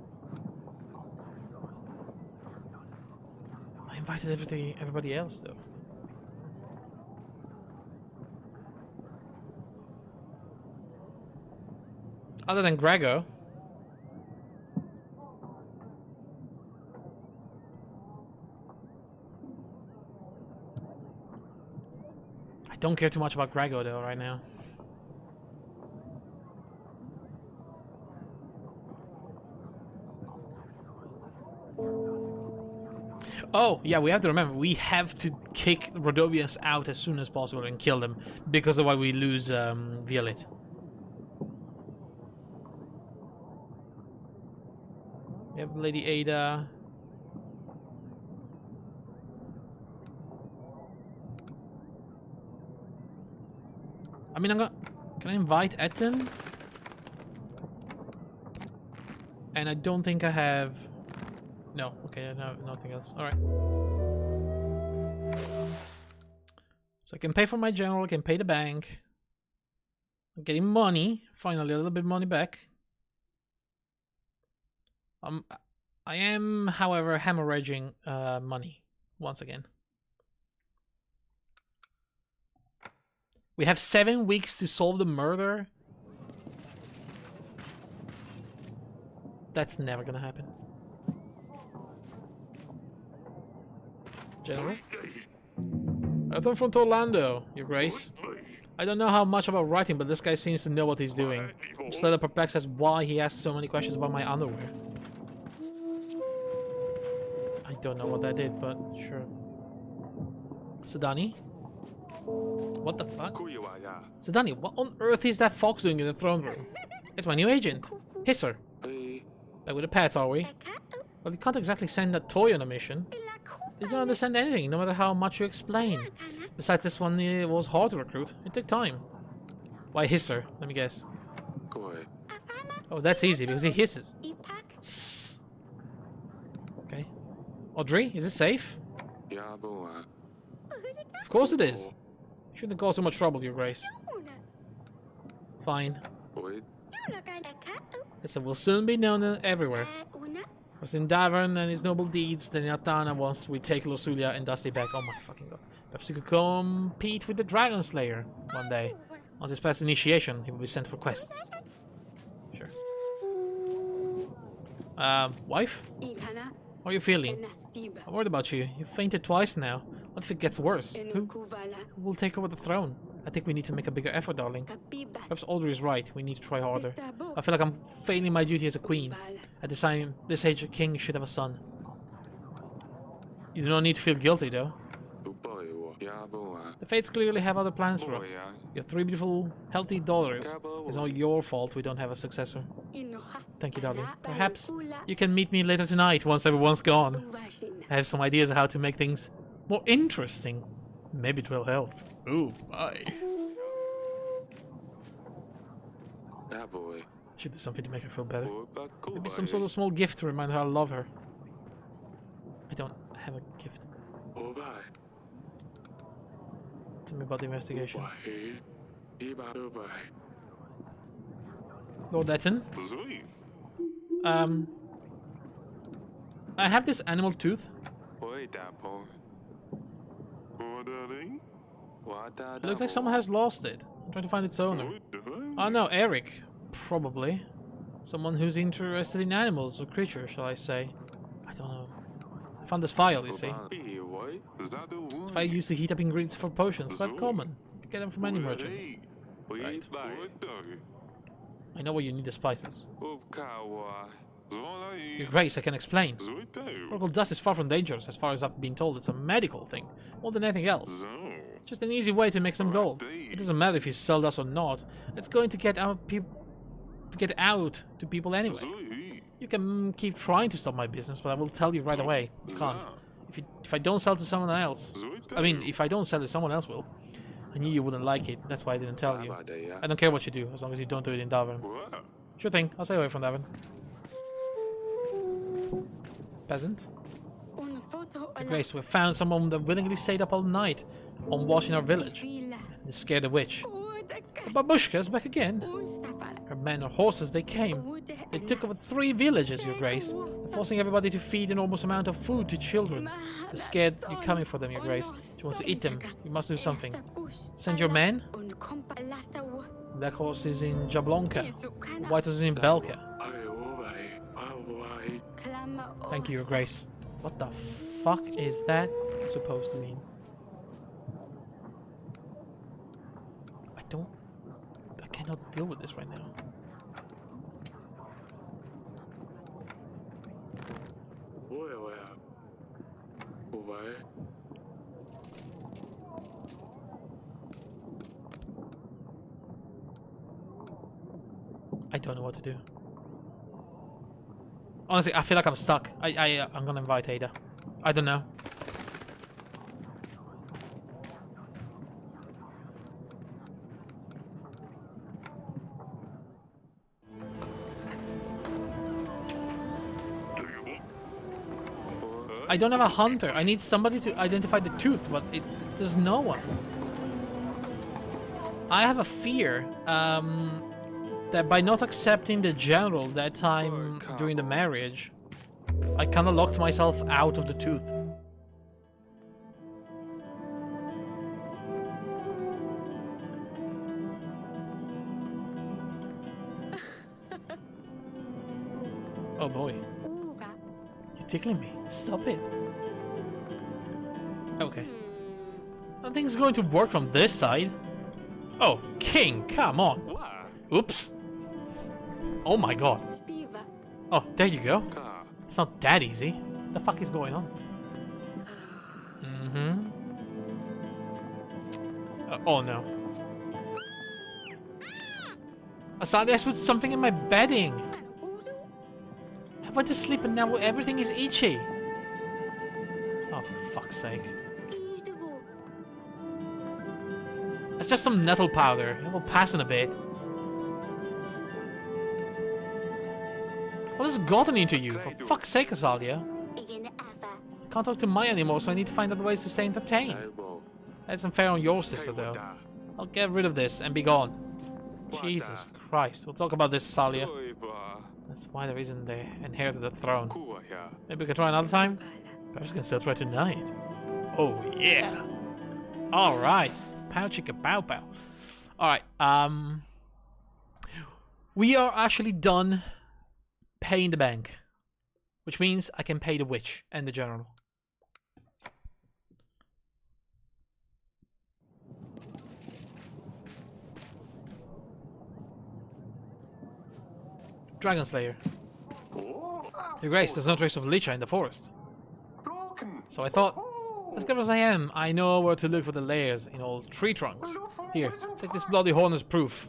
I invited everybody else though. Other than Grego. I don't care too much about Grego though right now. Oh, yeah, we have to remember, we have to kick Rodovians out as soon as possible and kill them, because otherwise we lose Violet. We have Lady Ada. I mean, I'm Can I invite Etten? And I don't think I have... No, okay, no, nothing else. Alright. So I can pay for my general, I can pay the bank. I'm getting money. Finally, a little bit of money back. I am, however, hemorrhaging money once again. We have 7 weeks to solve the murder. That's never gonna happen. General? I'm from Orlando, Your Grace. I don't know how much about writing, but this guy seems to know what he's doing. I'm still perplexed as why he asks so many questions about my underwear. I don't know what that did, but sure. Sidani? What the fuck? Sidani, what on earth is that fox doing in the throne room? It's my new agent. Hisser. Like with the pets, are we? Well, you can't exactly send a toy on a mission. They don't understand anything, no matter how much you explain. Besides, this one was hard to recruit. It took time. Why Hisser? Let me guess. Oh, that's easy, because he hisses. Sss. Okay. Audrey, is it safe? Of course it is. You shouldn't cause so much trouble, Your Grace. Fine. Listen, we'll soon be known everywhere. Was in Davern and his noble deeds, then in Atana once we take Losulia and Dusty back. Oh my fucking god. Perhaps he could compete with the Dragon Slayer one day. Once he's past initiation, he will be sent for quests. Sure. Wife? How are you feeling? I'm worried about you. You fainted twice now. What if it gets worse? Who will take over the throne? I think we need to make a bigger effort, darling. Perhaps Audrey is right. We need to try harder. I feel like I'm failing my duty as a queen. At this time, this age, a king should have a son. You do not need to feel guilty, though. The Fates clearly have other plans for us. You have 3 beautiful, healthy daughters. It's not your fault we don't have a successor. Thank you, darling. Perhaps you can meet me later tonight once everyone's gone. I have some ideas of how to make things more interesting. Maybe it will help. Ooh, bye. Should do something to make her feel better. Maybe some sort of small gift to remind her I love her. I don't have a gift. Tell me about the investigation. Lord Etten? I have this animal tooth. It looks like someone has lost it. I'm trying to find its owner. Oh no, Eric. Probably. Someone who's interested in animals or creatures, shall I say. I don't know. I found this file, you see. This file used to heat up ingredients for potions. Quite common. You get them from any merchants. Right. I know where you need the spices. Your Grace, I can explain. Oracle dust is far from dangerous. As far as I've been told, it's a medical thing. More than anything else. Just an easy way to make some gold. It doesn't matter if you sell dust or not. It's going to get out to people anyway. You can keep trying to stop my business, but I will tell you right away. You can't. If I don't sell to someone else... I mean, if I don't sell it, someone else will. I knew you wouldn't like it. That's why I didn't tell you. I don't care what you do, as long as you don't do it in Davern. Sure thing. I'll stay away from Davern. Peasant? Your Grace, we found someone that willingly stayed up all night on watch in our village. They scared the witch. The babushka is back again. Her men or horses, they came. They took over 3 villages, Your Grace. They're forcing everybody to feed an enormous amount of food to children. They're scared you're coming for them, Your Grace. She wants to eat them. You must do something. Send your men? Black horse is in Jablonka. The white horse is in Belka. Thank you, Your Grace. What the fuck is that supposed to mean? I cannot deal with this right now. I don't know what to do. Honestly, I feel like I'm stuck. I'm gonna invite Ada. I don't know. I don't have a hunter. I need somebody to identify the tooth, but there's no one. I have a fear that by not accepting the general that time during the marriage, I kind of locked myself out of the tooth. Oh boy. You're tickling me. Stop it. Okay. Nothing's going to work from this side. Oh, King, come on. Oops. Oh my god. Oh, there you go. It's not that easy. What the fuck is going on? Mm-hmm. Oh no. Asalia, I put something in my bedding. I went to sleep and now everything is itchy. Oh, for fuck's sake. It's just some nettle powder. It will pass in a bit. What has gotten into you? For fuck's sake, Asalia. I can't talk to Maya anymore, so I need to find other ways to stay entertained. That's unfair on your sister, though. I'll get rid of this and be gone. Jesus Christ. We'll talk about this, Asalia. That's why the reason they inherited the throne. Maybe we can try another time? Perhaps we can still try tonight. Oh, yeah. Alright. Pow chicka pow pow. Alright, we are actually done paying the bank. Which means I can pay the witch and the general. Dragon Slayer. Your Grace, there's no trace of Licha in the forest. So I thought, as clever as I am, I know where to look for the layers in old tree trunks. Here, take this bloody horn as proof.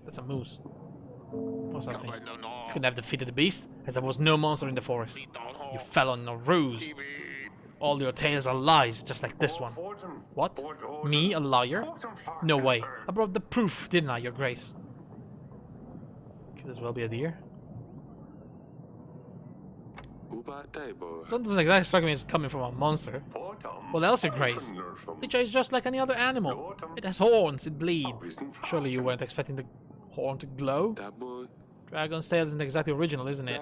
That's a moose. Or something. Couldn't have defeated the beast, as there was no monster in the forest. You fell on a ruse. All your tales are lies, just like this one. What? Me, a liar? No way. I brought the proof, didn't I, Your Grace? Could as well be a deer. So it doesn't exactly strike me as coming from a monster. What else, Your Grace? Licha is just like any other animal. It has horns, it bleeds. Surely you weren't expecting the horn to glow? Dragon's Tale isn't exactly original, isn't it?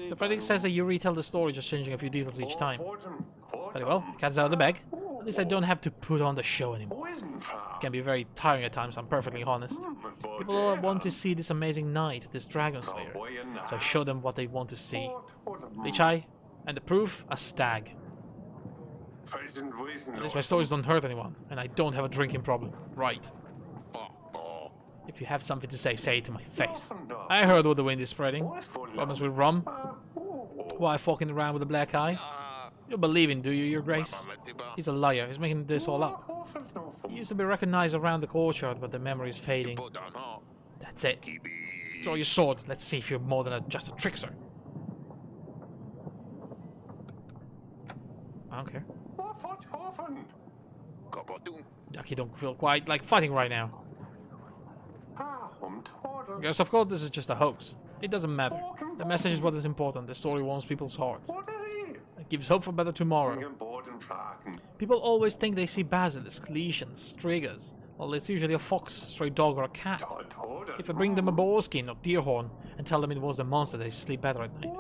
So Frederick says that you retell the story, just changing a few details each time. Very well, cat's out of the bag. At least I don't have to put on the show anymore. It can be very tiring at times, I'm perfectly honest. People want to see this amazing knight, this Dragon Slayer. So I show them what they want to see. Lichai, and the proof, a stag. At least my stories don't hurt anyone, and I don't have a drinking problem. Right. If you have something to say, say it to my face. I heard what the wind is spreading. Problems with rum. Why walking around with a black eye? You don't believe in, do you, Your Grace? He's a liar. He's making this all up. He used to be recognized around the courtyard, but the memory is fading. That's it. Draw your sword. Let's see if you're more than just a trickster. I don't care. Yuck, you don't feel quite like fighting right now. Yes, of course, this is just a hoax. It doesn't matter. The message is what is important. The story warms people's hearts. It gives hope for better tomorrow. People always think they see basilisks, lesions, triggers. Well, it's usually a fox, stray dog, or a cat. If I bring them a boar skin or deer horn and tell them it was the monster, they sleep better at night.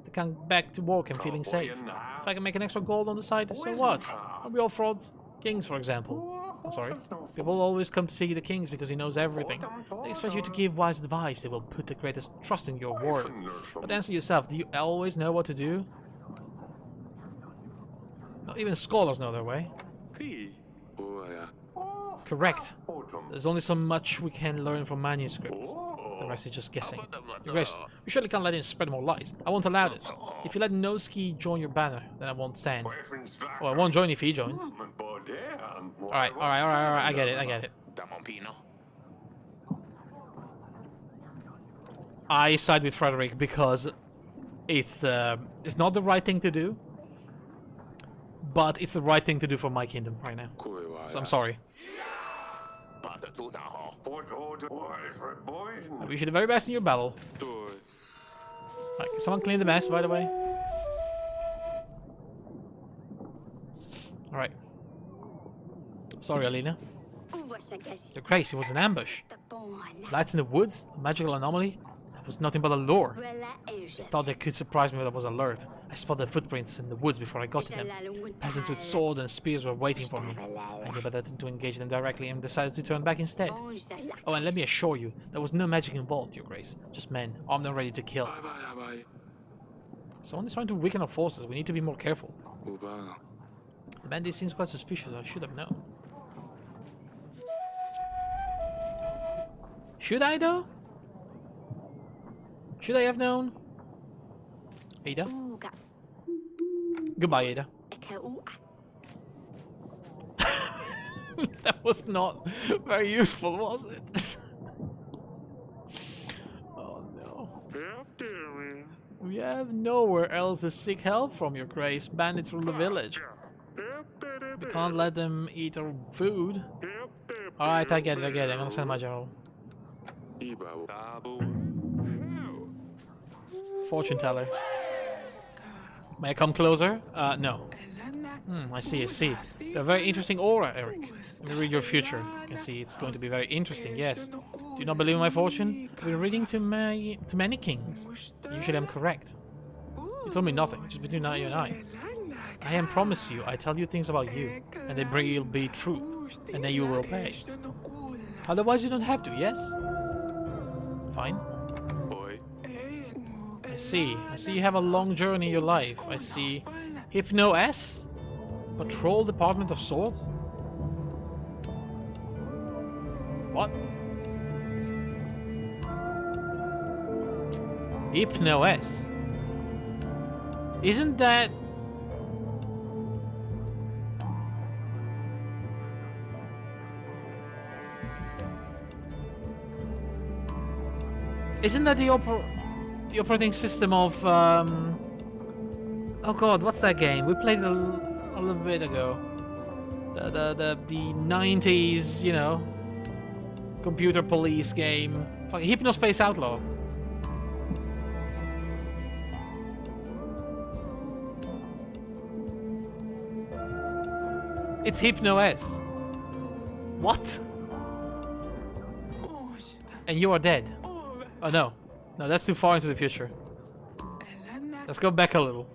They come back to work and feeling safe. If I can make an extra gold on the side, so what? Are we all frauds? Kings, for example. I'm sorry. People always come to see the kings because he knows everything. They expect you to give wise advice. They will put the greatest trust in your words. But answer yourself, do you always know what to do? Not even scholars know their way. Correct. There's only so much we can learn from manuscripts. The rest is just guessing. Your Grace, you surely can't let him spread more lies. I won't allow this. If you let Noski join your banner, then I won't stand. Well, I won't join if he joins. Alright, I get it. I side with Frederick because it's not the right thing to do, but it's the right thing to do for my kingdom right now. So I'm sorry. I wish you the very best in your battle. Right, can someone clean the mess, by the way? Alright. Sorry, Alina. You're crazy, it was an ambush. Lights in the woods? A magical anomaly? That was nothing but a lure. I thought they could surprise me with I was alert. I spotted footprints in the woods before I got to them. Peasants with swords and spears were waiting for me. I knew better than to engage them directly and decided to turn back instead. Oh, and let me assure you, there was no magic involved, Your Grace. Just men, armed and ready to kill. Someone is trying to weaken our forces. We need to be more careful. The bandit seems quite suspicious. I should have known. Should I, though? Should I have known? Ada? Goodbye, Ada. That was not very useful, was it? Oh no. We have nowhere else to seek help from, Your Grace. Bandits rule the village. We can't let them eat our food. Alright, I get it, I'm gonna send my general. Fortune teller. May I come closer? No. I see. You have a very interesting aura, Eric. Let me read your future. You can see it's going to be very interesting, yes. Do you not believe in my fortune? I've been reading to many kings. Usually I'm correct. You told me nothing, just between you and I. I am promise you, I tell you things about you, and they will be true, and then you will pay. Otherwise you don't have to, yes? Fine. I see you have a long journey in your life. I see Hypno S? Patrol Department of Swords? What? Hypno S? Isn't that... Isn't that the operating system of oh god, what's that game? We played it a little bit ago. The 90s, you know, computer police game. Fucking Hypnospace Outlaw. It's Hypno S. What? And you are dead. Oh no. No, that's too far into the future. Let's go back a little.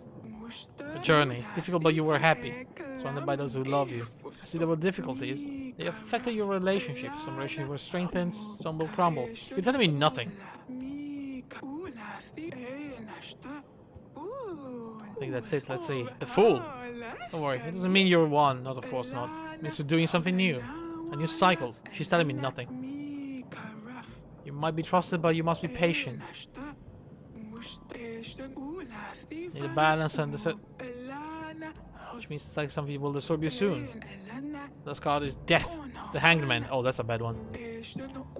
A journey. Difficult, but you were happy. Surrounded by those who love you. See, there were difficulties. They affected your relationships. Some relationships were strengthened, some will crumble. You're telling me nothing. I think that's it. Let's see. The Fool. Don't worry. It doesn't mean you're one. Not, of course not. It means you're doing something new. A new cycle. She's telling me nothing. You might be trusted, but you must be patient. Need a balance and which means it's like something will disturb you soon. This card is Death, the Hanged Man. Oh, that's a bad one.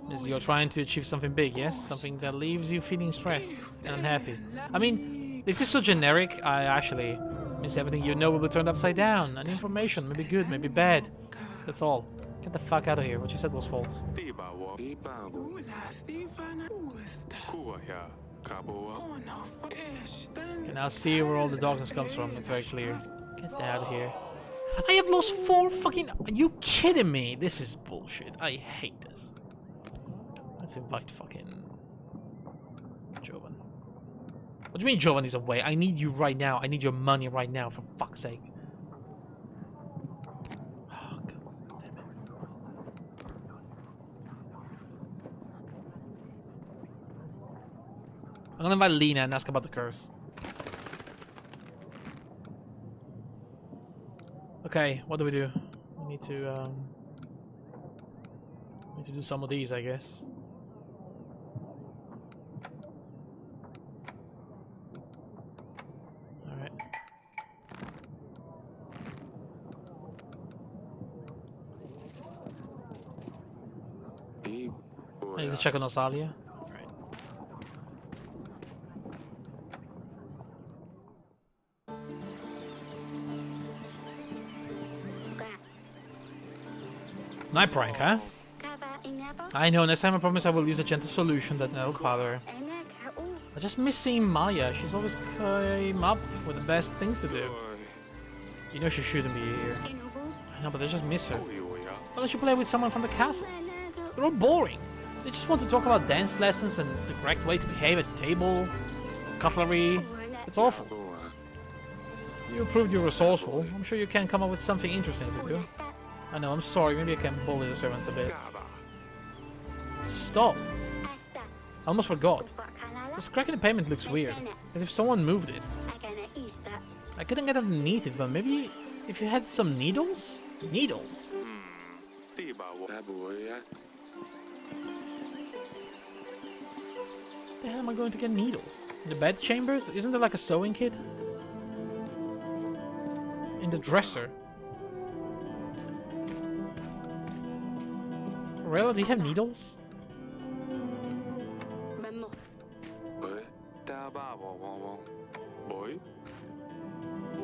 Means you're trying to achieve something big, yes? Something that leaves you feeling stressed and unhappy. I mean, this is so generic. I actually means everything you know will be turned upside down. And information, maybe good, maybe bad. That's all. Get the fuck out of here. What you said was false. And I'll see where all the darkness comes from. It's very clear. Get out of here. I have lost 4 fucking... Are you kidding me? This is bullshit. I hate this. Let's invite fucking... Jovan. What do you mean Jovan is away? I need you right now. I need your money right now, for fuck's sake. Oh, God damn it. I'm gonna invite Lena and ask about the curse. Okay, what do? We need to do some of these, I guess. All right. I need to check on Osalia. Night prank, huh? I know, next time I promise I will use a gentle solution that will bother her. I just miss seeing Maya. She's always came up with the best things to do. You know she shouldn't be here. I know, but I just miss her. Why don't you play with someone from the castle? They're all boring. They just want to talk about dance lessons and the correct way to behave at the table, cutlery. It's awful. You proved you're resourceful. I'm sure you can come up with something interesting to do. I know, I'm sorry. Maybe I can bully the servants a bit. Stop. I almost forgot. This crack in the pavement looks weird, as if someone moved it. I couldn't get underneath it, but maybe if you had some needles? Needles? The hell am I going to get needles? In the bed chambers? Isn't there like a sewing kit? In the dresser? Really? Do you have needles?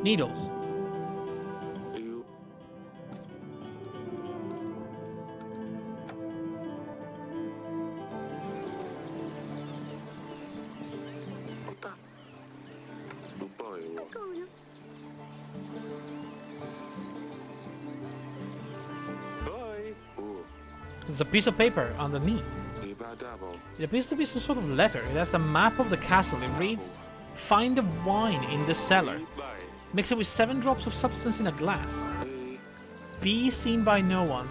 Needles. There's a piece of paper underneath. It appears to be some sort of letter. It has a map of the castle. It reads, "Find the wine in the cellar. Mix it with 7 drops of substance in a glass. Be seen by no one."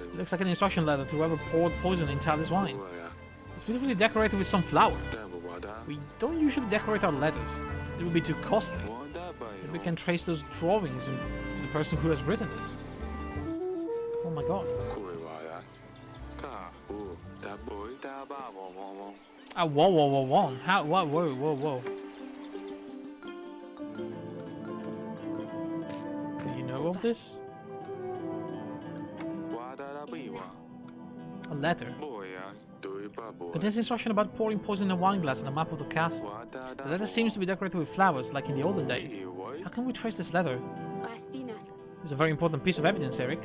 It looks like an instruction letter to whoever poured poison into this wine. It's beautifully decorated with some flowers. We don't usually decorate our letters. It would be too costly. Maybe we can trace those drawings to the person who has written this. Oh my god. Ah, whoa, whoa, whoa, whoa. How? Whoa, whoa, whoa, whoa. Do you know of this? A letter. Contains instruction about pouring poison in a wine glass and a map of the castle. The letter seems to be decorated with flowers, like in the olden days. How can we trace this letter? It's a very important piece of evidence, Eric.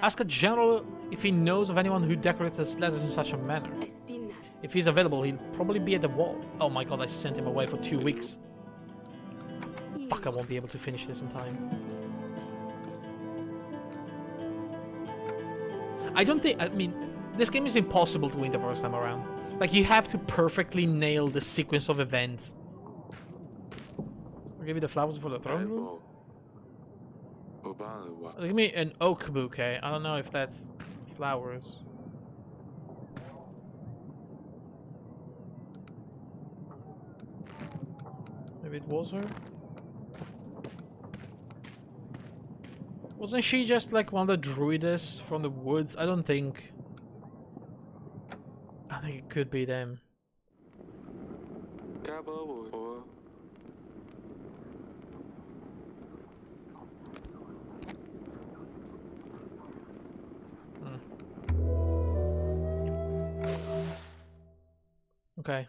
Ask a general if he knows of anyone who decorates his letters in such a manner. If he's available, he'll probably be at the wall. Oh my god, I sent him away for 2 weeks. Fuck, I won't be able to finish this in time. I don't think... I mean, this game is impossible to win the first time around. Like, you have to perfectly nail the sequence of events. I'll give you the flowers for the throne room. Give me an oak bouquet. I don't know if that's flowers. Maybe it was her? Wasn't she just like one of the druids from the woods? I think it could be them. Okay.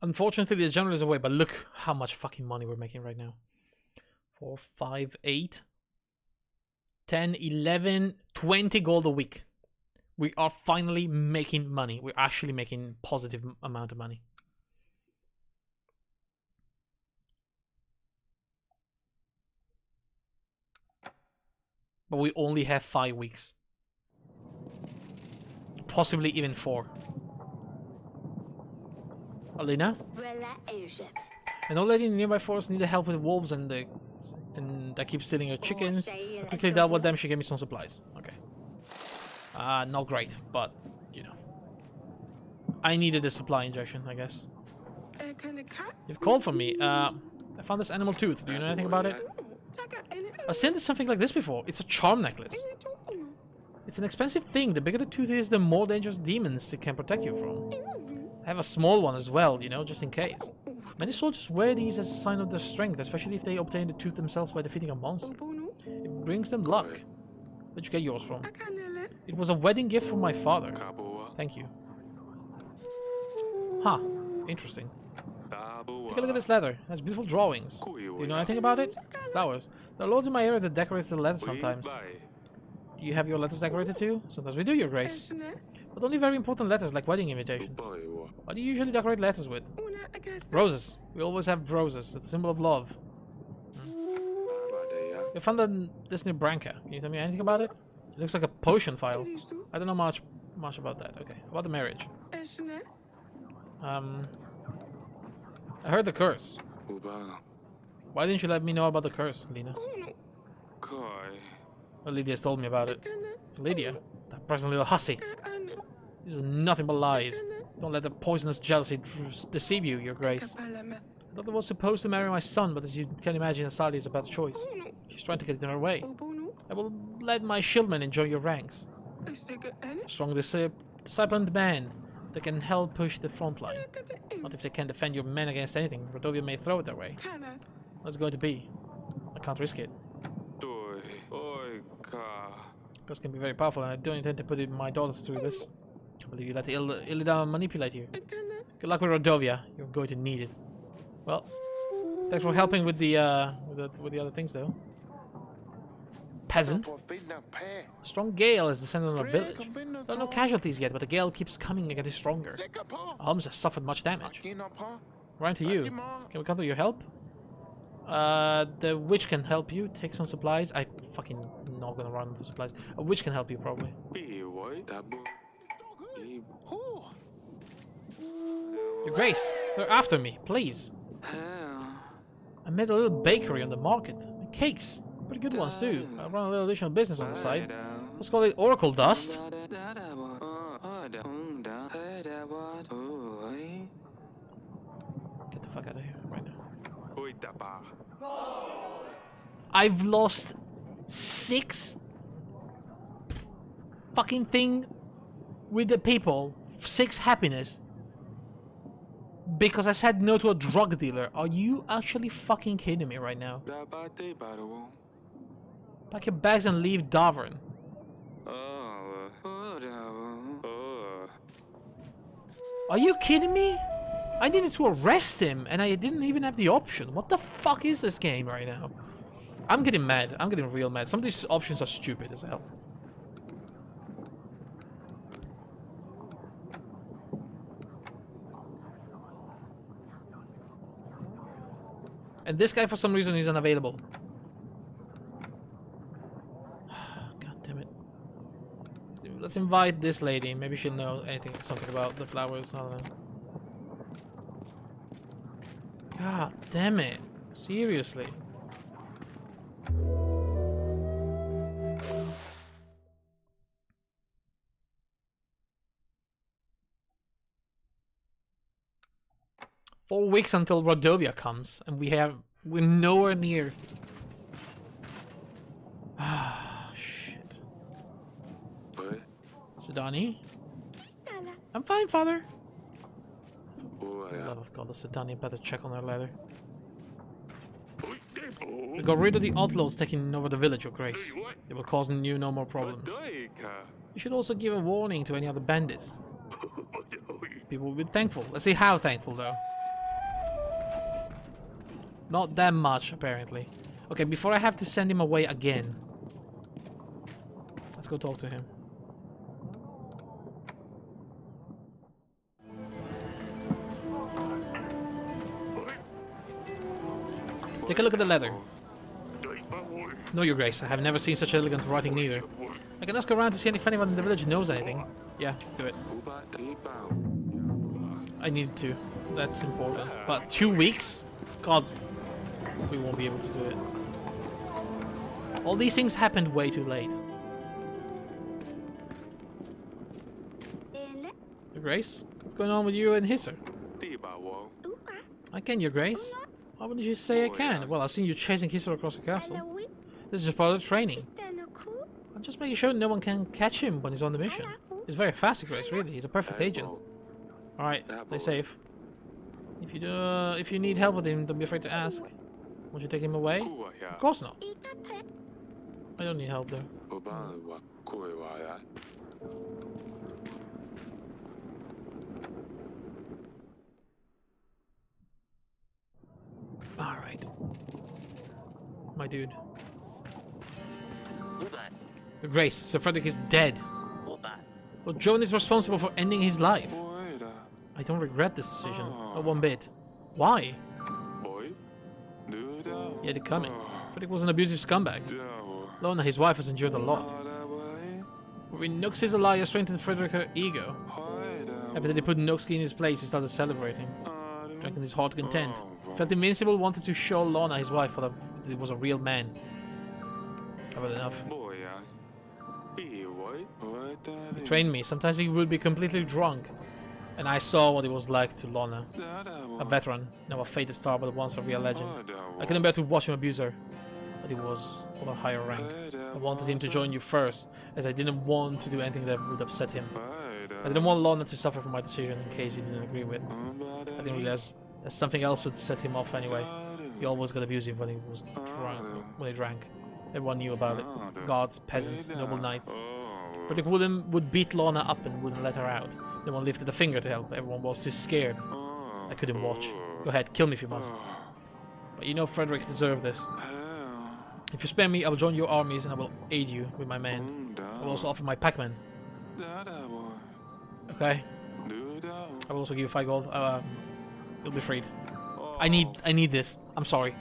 Unfortunately, the general is away, but look how much fucking money we're making right now. 4, 5, 8, 10, 11, 20 gold a week. We are finally making money. We're actually making positive amount of money. But we only have 5 weeks. Possibly even 4. Alina? An old lady in the nearby forest needed help with wolves and I keep stealing her chickens. I quickly dealt with them, she gave me some supplies. Okay. Not great, but, you know. I needed a supply injection, I guess. You've called for me. I found this animal tooth. Do you know anything about it? I've seen something like this before. It's a charm necklace. It's an expensive thing. The bigger the tooth is, the more dangerous demons it can protect you from. I have a small one as well, you know, just in case. Many soldiers wear these as a sign of their strength, especially if they obtain the tooth themselves by defeating a monster. It brings them luck. Where'd you get yours from? It was a wedding gift from my father. Thank you. Huh. Interesting. Take a look at this letter. It has beautiful drawings. Do you know anything about it? Flowers. There are loads in my area that decorates the letter sometimes. Do you have your letters decorated too? Sometimes we do, Your Grace. But only very important letters like wedding invitations. What do you usually decorate letters with? Roses. We always have roses. It's a symbol of love. We found this new branca. Can you tell me anything about it? It looks like a potion vial. I don't know much about that. Okay. About the marriage. I heard the curse. Why didn't you let me know about the curse, Lena? Well, Lydia's told me about it. Lydia? That present little hussy. These are nothing but lies. Don't let the poisonous jealousy deceive you, Your Grace. I thought I was supposed to marry my son, but as you can imagine, Asali is a bad choice. She's trying to get it in her way. I will let my shieldmen enjoy your ranks. A strong disciplined band that can help push the front line. Not if they can defend your men against anything. Rodovia may throw it their way. What's it going to be? I can't risk it. Ghosts can be very powerful, and I don't intend to put my daughters through this. I can't believe you let Illida manipulate you. Good luck with Rodovia. You're going to need it. Well, thanks for helping with the other things, though. Peasant. A strong gale is descending on our village. There are no casualties yet, but the gale keeps coming and getting stronger. Our homes have suffered much damage. Right to you. Can we come to your help? The witch can help you. Take some supplies. I fucking not gonna run into supplies. A witch can help you probably. Your Grace, they're after me, please. I made a little bakery on the market. And cakes. Pretty good ones too. I run a little additional business on the side. Let's call it Oracle Dust. Get the fuck out of here right now. I've lost 6 fucking thing with the people. 6 happiness. Because I said no to a drug dealer. Are you actually fucking kidding me right now? Pack your bags and leave Davern. Are you kidding me? I needed to arrest him and I didn't even have the option. What the fuck is this game right now? I'm getting mad. I'm getting real mad. Some of these options are stupid as hell. And this guy, for some reason, is unavailable. God damn it. Let's invite this lady. Maybe she'll know something about the flowers. I don't know. God damn it. Seriously. Four weeks until Rodovia comes, and we're nowhere near. Ah, shit. What? Sidani? I'm fine, Father. For the love of God, the Sidani better check on her letter. We got rid of the outlaws taking over the village, Your Grace. They will cause you no more problems. You should also give a warning to any other bandits. People will be thankful. Let's see how thankful, though. Not that much, apparently. Okay, before I have to send him away again. Let's go talk to him. Take a look at the letter. No, Your Grace, I have never seen such elegant writing neither. I can ask around to see if anyone in the village knows anything. Yeah, do it. I need to. That's important. But 2 weeks? God, we won't be able to do it. All these things happened way too late. Your Grace? What's going on with you and Hisser? I can, Your Grace. Why wouldn't you say I can? Well, I've seen you chasing Hisser across the castle. This is just part of the training. I'm just making sure no one can catch him when he's on the mission. He's very fast, Your Grace, really. He's a perfect agent. Alright, stay safe. If you need help with him, don't be afraid to ask. Won't you take him away? Of course not. I don't need help though. Alright. My dude. Your Grace, Sir Frederick is dead. But Joan is responsible for ending his life. I don't regret this decision, not one bit. Why? He had it coming. Frederick was an abusive scumbag. Lorna, his wife, has endured a lot. When Nox's Alaya strengthened Frederick her ego. Happy that they put Noxky in his place, he started celebrating. Drank in his heart content. Felt invincible, wanted to show Lorna, his wife, that he was a real man. I've had enough. He trained me. Sometimes he would be completely drunk. And I saw what it was like to Lorna. A veteran, now a faded star, but once a real legend. I couldn't bear to watch him abuse her. But he was of a higher rank. I wanted him to join you first, as I didn't want to do anything that would upset him. I didn't want Lorna to suffer from my decision in case he didn't agree with. I didn't realize that something else would set him off anyway. He always got abusive when he was drunk, when he drank. Everyone knew about it. Guards, peasants, noble knights. Frederick would beat Lorna up and wouldn't let her out. No one lifted a finger to help. Everyone was too scared. I couldn't watch. Go ahead, kill me if you must. But you know Frederick deserved this. If you spare me, I will join your armies and I will aid you with my men. I will also offer my packmen. Okay. I will also give you 5 gold. You'll be freed. I need this. I'm sorry.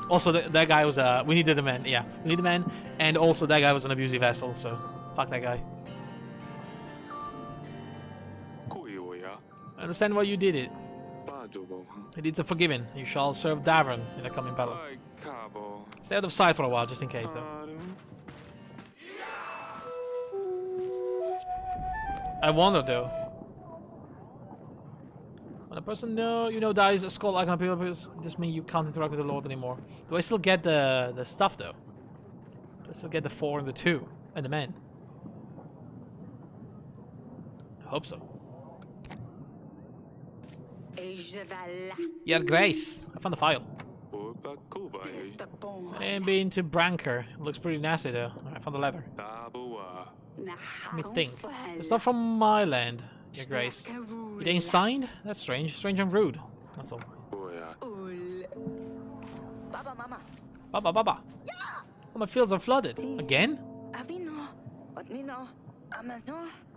Also, that guy was we needed a man. Yeah, we need a man, and also that guy was an abusive asshole. So, fuck that guy. I understand why you did it. It needs a forgiven. You shall serve Davern in the coming battle. Stay out of sight for a while, just in case, though. I wonder, though. When a person dies, a skull icon appears. This means you can't interact with the Lord anymore. Do I still get the stuff, though? Do I still get the 4 and the 2 and the men? I hope so. Your Grace, I found the file. I ain't been to Branker. It looks pretty nasty though. I found the leather. Let me think. It's not from my land, Your Grace. It ain't signed? That's strange. Strange and rude. That's all. Baba. Oh, my fields are flooded. Again?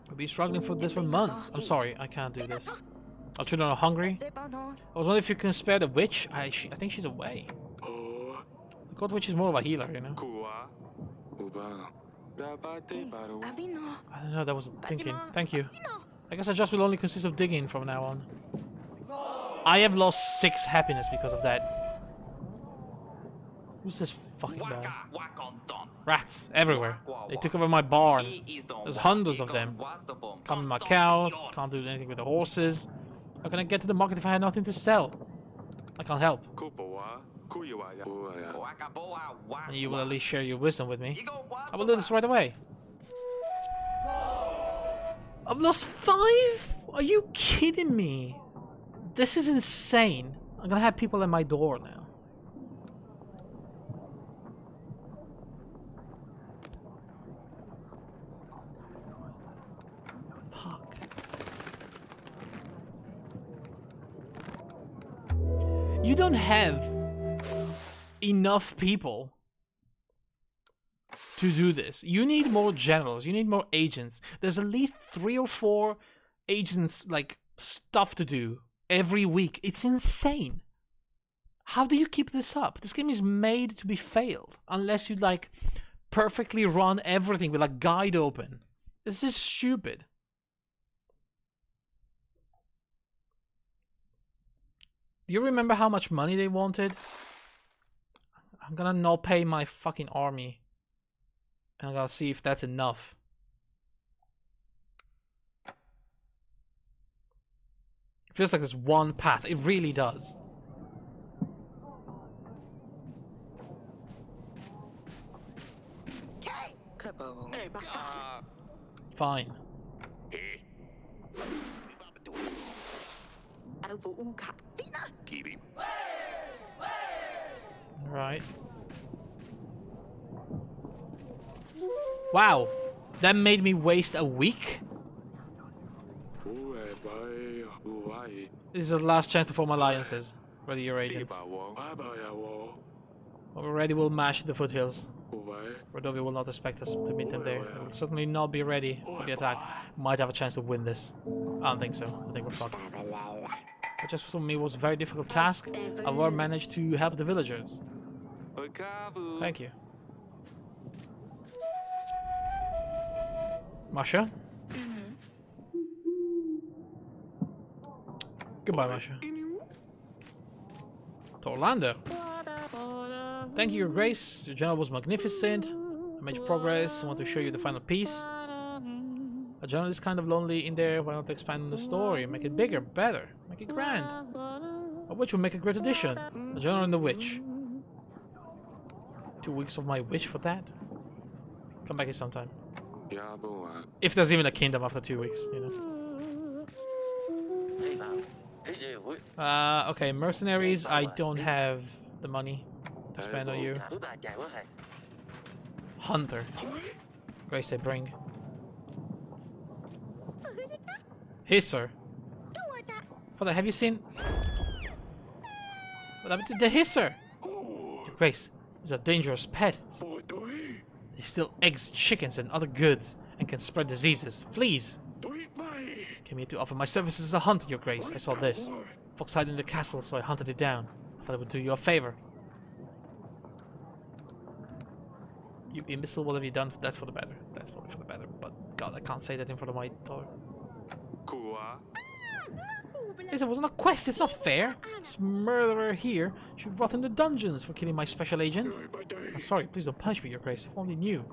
We've been struggling for this for months. I'm sorry, I can't do this. Our children are hungry. I was wondering if you can spare the witch. I think she's away. The God Witch is more of a healer, you know. I don't know, that was thinking. Thank you. I guess our job will only consist of digging from now on. I have lost 6 happiness because of that. Who's this fucking guy? Rats everywhere. They took over my barn. There's hundreds of them. Come in my cow. Can't do anything with the horses. How can I get to the market if I had nothing to sell? I can't help. And you will at least share your wisdom with me. I will do this right away. I've lost 5? Are you kidding me? This is insane. I'm gonna have people at my door now. Fuck. You don't have enough people to do this. You need more generals. You need more agents. There's at least 3 or 4 agents, like, stuff to do every week. It's insane. How do you keep this up? This game is made to be failed. Unless you, like, perfectly run everything with a guide open. This is stupid. Do you remember how much money they wanted? I'm gonna not pay my fucking army. And I'm gonna see if that's enough. It feels like there's one path. It really does. Fine. Alright. Wow. That made me waste a week? This is the last chance to form alliances. Ready your agents. When we're ready, we'll mash the foothills. Why? Rodovia will not expect us to meet them there. They will certainly not be ready for the attack. Might have a chance to win this. I don't think so. I think we're fucked. But just for me, it was a very difficult task. I will manage to help the villagers. Thank you. Masha? Goodbye, Masha. To Orlando. Thank you, Your Grace. Your general was magnificent. I made progress. I want to show you the final piece. A general is kind of lonely in there. Why not expand on the story? Make it bigger, better. Make it grand. A witch will make a great addition. A general and the witch. 2 weeks of my wish for that? Come back here sometime. If there's even a kingdom after 2 weeks, you know. Okay, mercenaries, I don't have the money to spend on you. Hunter. Grace, I bring. Hisser. Father, have you seen... What happened to the Hisser? Your Grace, these are dangerous pests. They steal eggs, chickens, and other goods, and can spread diseases. Fleas! Came here to offer my services as a hunter, Your Grace. I saw this. Fox hid in the castle, so I hunted it down. I thought it would do you a favor. You imbecile, what have you done? That's for the better. That's probably for the better. But God, I can't say that in front of my daughter. This wasn't a quest, it's not fair. This murderer here should rot in the dungeons for killing my special agent. I'm sorry, please don't punish me, Your Grace. If only knew.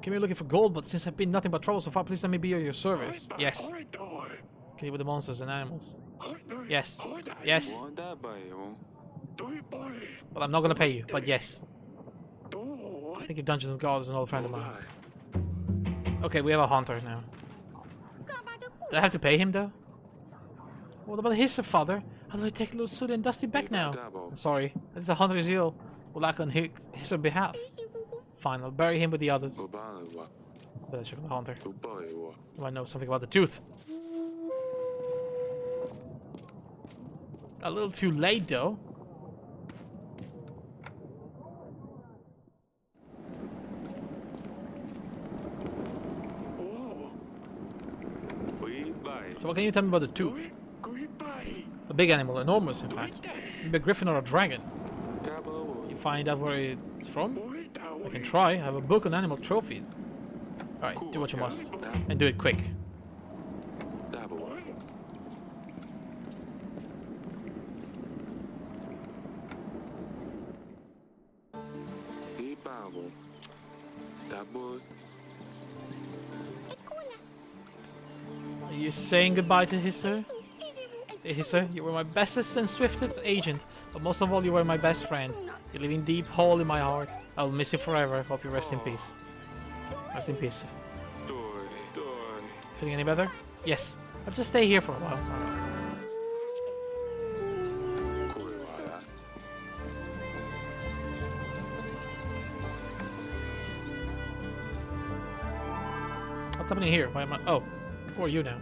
Came here looking for gold, but since I've been nothing but trouble so far, please let me be at your service. Yes. Kill you with the monsters and animals. Yes. Yes. But I'm not gonna pay you, but yes. I think your Dungeons and God is an old friend of mine. Okay, we have a hunter now. Do I have to pay him though? What about his father? How do I take little Sudi and Dusty back now? I'm sorry, this is a hunter's ill. We'll act on his behalf. Fine, I'll bury him with the others. But I check on the hunter. Do I know something about the tooth? A little too late though. So what can you tell me about the tooth? A big animal, enormous in fact. Maybe a griffin or a dragon. You find out where it's from? I can try. I have a book on animal trophies. Alright, do what you must. And do it quick. Are you saying goodbye to Hisser? Hisser, you were my bestest and swiftest agent, but most of all you were my best friend. You live in deep hole in my heart. I'll miss you forever. Hope you rest in peace. Rest in peace. Feeling any better? Yes. I'll just stay here for a while. What's happening here? Why am I... Oh, who are you now?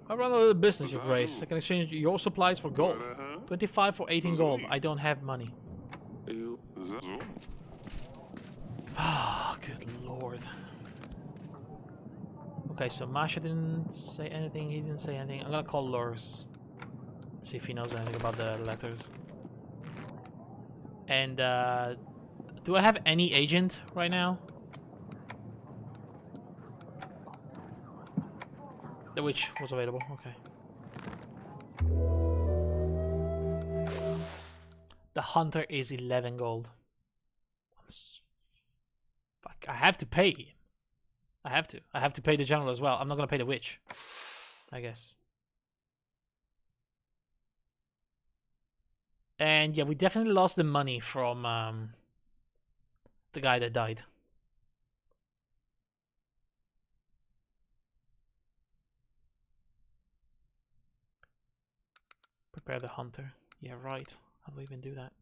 I run a little business, Your Grace. I can exchange your supplies for gold. 25 for 18 gold. I don't have money. Ah, good lord. Okay, so Masha didn't say anything. He didn't say anything. I'm gonna call Lurs. See if he knows anything about the letters. And, do I have any agent right now? The witch was available, okay. The hunter is 11 gold. Fuck, I have to pay him. I have to. I have to pay the general as well. I'm not gonna pay the witch, I guess. And yeah, we definitely lost the money from the guy that died. Prepare the hunter. Yeah, right. How do we even do that?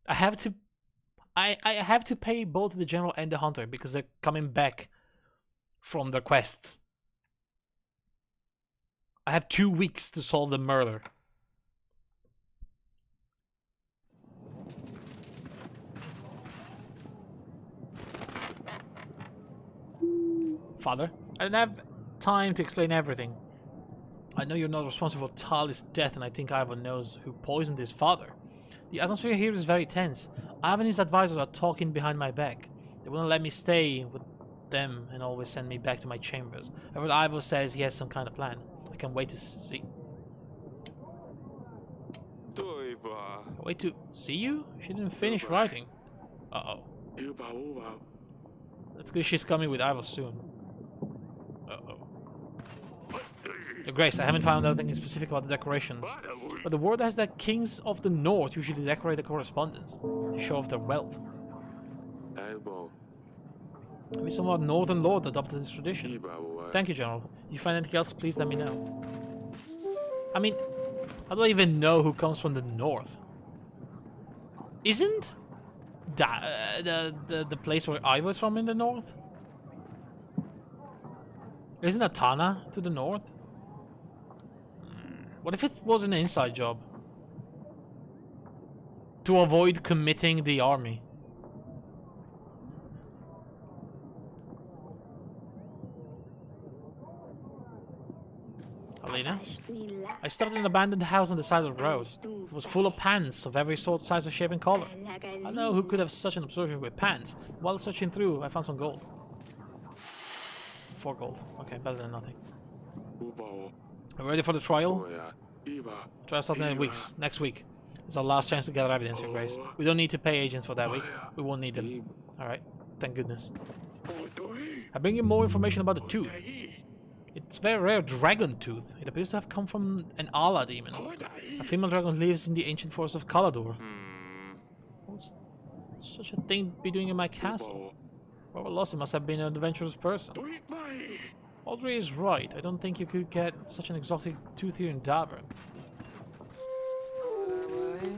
I have to... I have to pay both the general and the hunter because they're coming back from their quests. I have 2 weeks to solve the murder. Father, I don't have time to explain everything. I know you're not responsible for Tali's death, and I think Ivor knows who poisoned his father. The atmosphere here is very tense. Ivan and his advisors are talking behind my back. They wouldn't let me stay with them and always send me back to my chambers. I heard Ivor says he has some kind of plan. I can't wait to see. Wait to see you? She didn't finish writing. Uh-oh. That's good she's coming with Ivor soon. Uh-oh. Your Grace, I haven't found out anything specific about the decorations. But the word has that kings of the north usually decorate the correspondence to show off their wealth. Maybe some of our northern lord adopted this tradition. Thank you, General. If you find anything else, please let me know. I mean, how do I even know who comes from the north? Isn't the place where I was from in the north? Isn't Atana to the north? What if it was an inside job? To avoid committing the army. Alina? I stopped in an abandoned house on the side of the road. It was full of pans of every sort, size, shape and color. I don't know who could have such an obsession with pans. While searching through, I found some gold. 4 gold. Okay, better than nothing. Are we ready for the trial? Trial starts in weeks. Next week. It's our last chance to gather evidence, Your Grace. We don't need to pay agents for that week. We won't need them. Alright. Thank goodness. I bring you more information about the tooth. It's very rare dragon tooth. It appears to have come from an Ala demon. A female dragon lives in the ancient forest of Kalador. What's such a thing be doing in my castle? Whoever lost it must have been an adventurous person. Audrey is right. I don't think you could get such an exotic tooth here in Davern.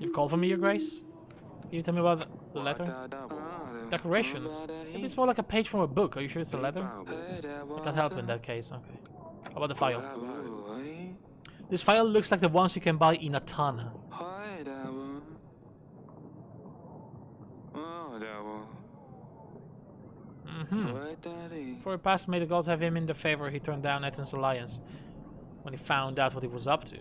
You've called for me, Your Grace? Can you tell me about the letter? Decorations? Maybe it's more like a page from a book. Are you sure it's a letter? I can't help in that case. Okay. How about the file? This file looks like the ones you can buy in Atana. For a past, may the gods have him in their favor. He turned down Ethan's alliance when he found out what he was up to.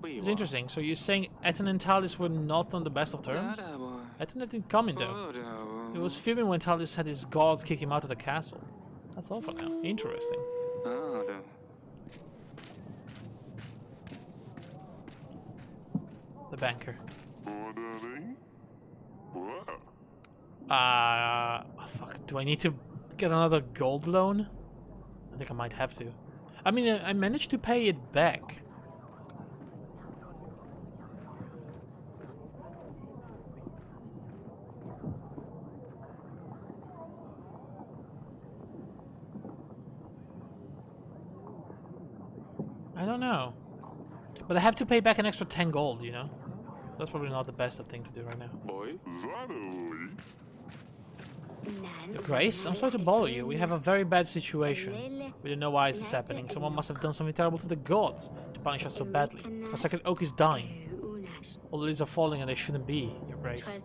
It's interesting. So you're saying Ethan and Talis were not on the best of terms? Ethan didn't come in though. He was fuming when Talis had his guards kick him out of the castle. That's all for now. Interesting. The banker. Oh, fuck. Do I need to get another gold loan? I think I might have to. I mean, I managed to pay it back. I don't know. But I have to pay back an extra 10 gold, you know? So that's probably not the best thing to do right now. Your Grace, I'm sorry to bother you. We have a very bad situation. We don't know why this is happening. Someone must have done something terrible to the gods to punish us so badly. Our second oak is dying. All the leaves are falling and they shouldn't be, Your Grace.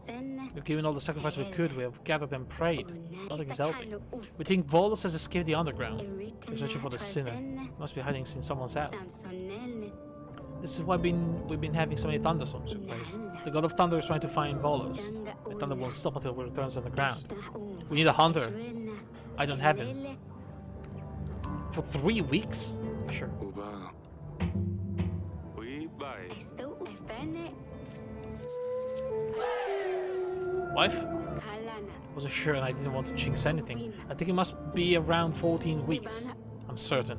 We've given all the sacrifice we could. We have gathered and prayed. Nothing is helping. We think Volos has escaped the underground. We're searching for the sinner. He must be hiding in someone's house. This is why we've been having so many thunderstorms, Your Grace. The God of Thunder is trying to find Volos. The thunder won't stop until it returns on the ground. We need a hunter. I don't have him. For 3 weeks? Sure. Wife? Wasn't sure and I didn't want to jinx anything. I think it must be around 14 weeks. I'm certain.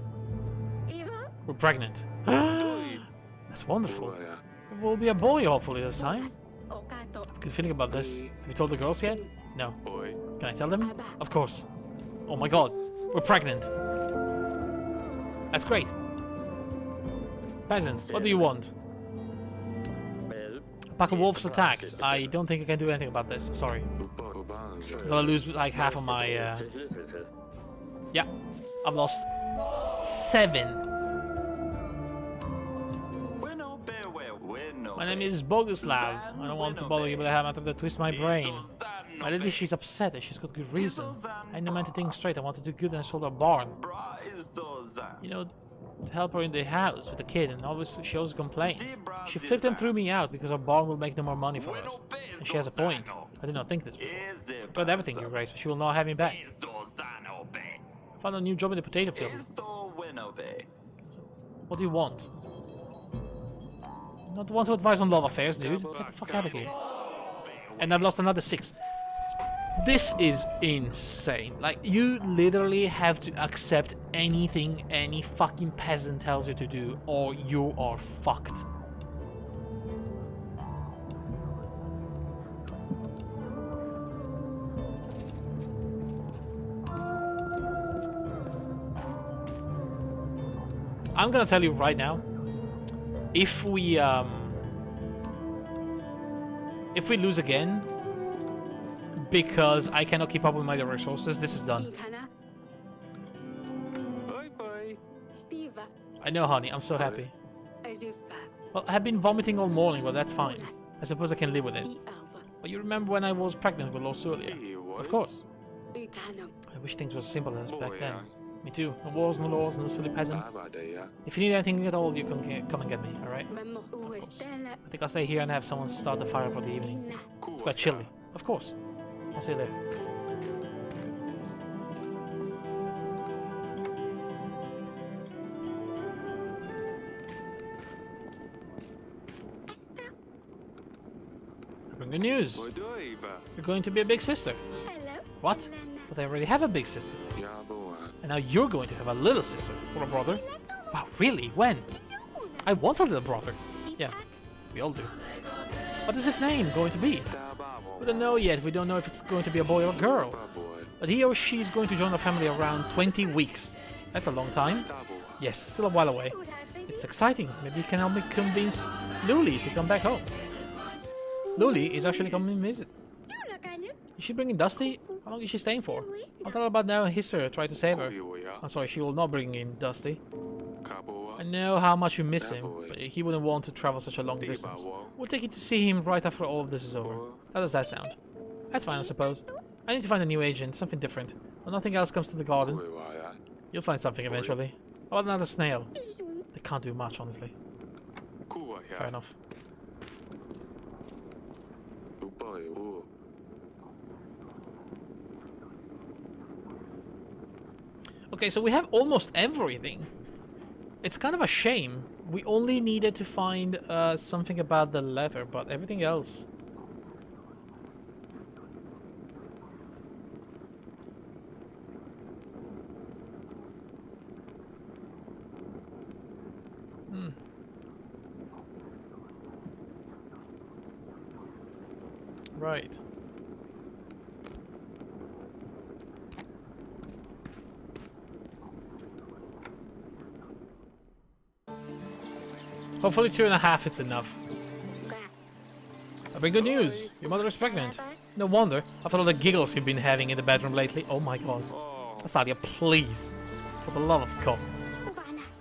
We're pregnant. That's wonderful. It will be a boy hopefully this time. Good feeling about this. Have you told the girls yet? No. Can I tell them? Of course. Oh my god. We're pregnant. That's great. Peasant, what do you want? A pack of wolves attacked. I don't think I can do anything about this. Sorry. I'm gonna lose like half of my... Yeah. I've lost 7. name is Boguslav. I don't want to bother you, but I have to twist my brain. Lately she's upset and she's got good reason. I ain't meant to think straight. I want to do good and I sold her barn. You know, to help her in the house with the kid, and she always complains. She flipped and threw me out because our barn will make no more money for us. And she has a point. I did not think this before. I tried everything, Your Grace, but she will not have me back. I found a new job in the potato field. So, what do you want? Not want to advise on love affairs, dude. Get the fuck out of here. And I've lost another 6. This is insane. Like, you literally have to accept anything any fucking peasant tells you to do, or you are fucked. I'm gonna tell you right now, if we lose again, because I cannot keep up with my resources, this is done. I know, honey, I'm so happy. Well, I have been vomiting all morning, but that's fine. I suppose I can live with it. But you remember when I was pregnant with Lord Surlia? Of course. I wish things were as simple as back then. Me too. No wars, no laws, no silly peasants. If you need anything at all, you can come and get me, alright? Of course. I think I'll stay here and have someone start the fire for the evening. It's quite chilly. Of course. I'll see you later. I bring the news. You're going to be a big sister. What? But I already have a big sister. And now you're going to have a little sister or a brother. Wow, really? When? I want a little brother. Yeah, we all do. What is his name going to be? We don't know yet. We don't know if it's going to be a boy or a girl. But he or she is going to join our family around 20 weeks. That's a long time. Yes, still a while away. It's exciting. Maybe you can help me convince Luli to come back home. Luli is actually coming to visit. Is she bringing Dusty? How long is she staying for? I'll tell her about now Hisser tried to save her. I'm sorry, she will not bring in Dusty. I know how much you miss him, but he wouldn't want to travel such a long distance. We'll take you to see him right after all of this is over. How does that sound? That's fine, I suppose. I need to find a new agent, something different. When nothing else comes to the garden. You'll find something eventually. How about another snail? They can't do much, honestly. Fair enough. Okay, so we have almost everything. It's kind of a shame. We only needed to find something about the leather, but everything else... Right. Hopefully 2.5 it's enough. I bring good news. Your mother is pregnant. No wonder, after all the giggles you've been having in the bedroom lately. Oh my god. Asalia, please. For the love of God.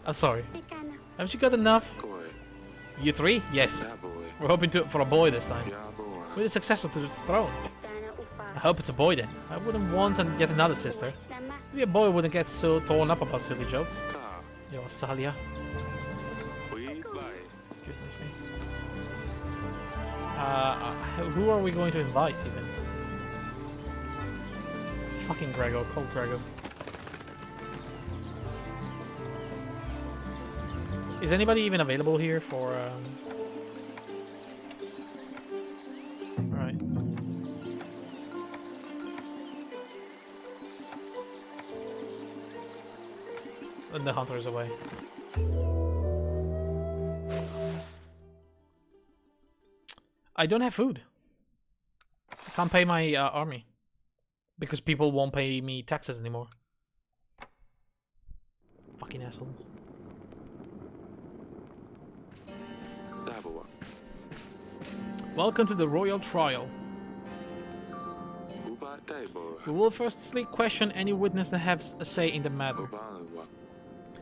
I'm sorry. Haven't you got enough? You 3? Yes. We're hoping for a boy this time. We're the successor to the throne. I hope it's a boy then. I wouldn't want yet another sister. Maybe a boy wouldn't get so torn up about silly jokes. Yo, Asalia. Goodness me. Who are we going to invite even? Fucking Grego, call Grego. Is anybody even available here for Alright. And the hunter is away. I don't have food. I can't pay my army. Because people won't pay me taxes anymore. Fucking assholes. Welcome to the royal trial. We will firstly question any witness that has a say in the matter.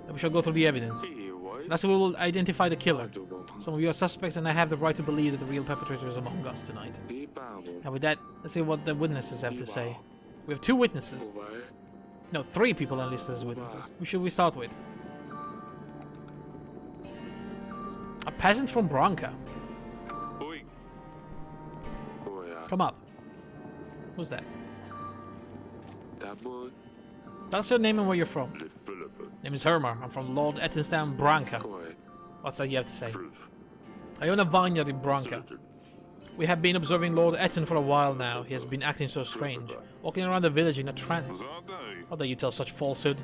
Then we shall go through the evidence. That's we will identify the killer. Some of you are suspects, and I have the right to believe that the real perpetrator is among us tonight. And with that, let's see what the witnesses have to say. We have 2 witnesses. No, 3 people are listed as witnesses. Who should we start with? A peasant from Branca. Come up. Who's that? That's your name and where you're from. Name is Hermar. I'm from Lord Ettenstown, Branca. What's that you have to say? I own a vineyard in Branca. We have been observing Lord Etten for a while now. He has been acting so strange, walking around the village in a trance. How dare you tell such falsehood?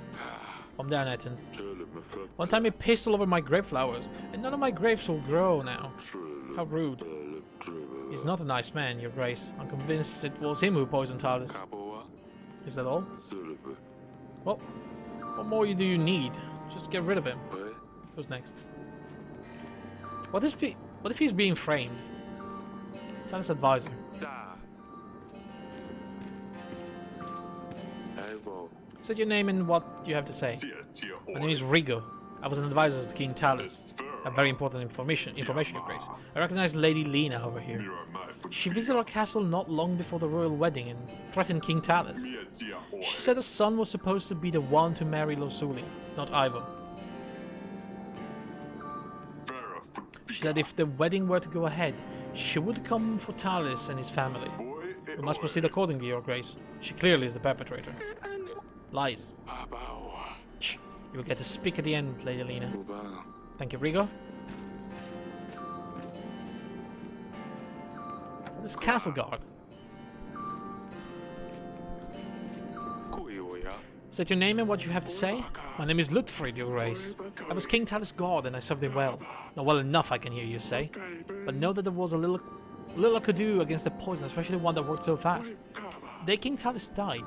Calm down, Etten. One time he pissed all over my grape flowers, and none of my grapes will grow now. How rude. He's not a nice man, Your Grace. I'm convinced it was him who poisoned Talis. Is that all? Well, what more do you need? Just get rid of him. Who's next? What if he's being framed? Talis' advisor. Say your name and what you have to say. My name is Rigo. I was an advisor to King Talis. A very important information, Your Grace. I recognize Lady Lena over here. She visited our castle not long before the royal wedding and threatened King Talis. She said the son was supposed to be the one to marry Losuli, not Ivo. She said if the wedding were to go ahead, she would come for Talis and his family. We must proceed accordingly, Your Grace. She clearly is the perpetrator. Lies. Shh. You will get to speak at the end, Lady Lena. Thank you, Rigo. This castle guard. State your name and what you have to say. My name is Lutfrid, Your Grace. I was King Talis' guard and I served him well. Not well enough, I can hear you say. But know that there was a little I could do against the poison, especially one that worked so fast. The day King Talis died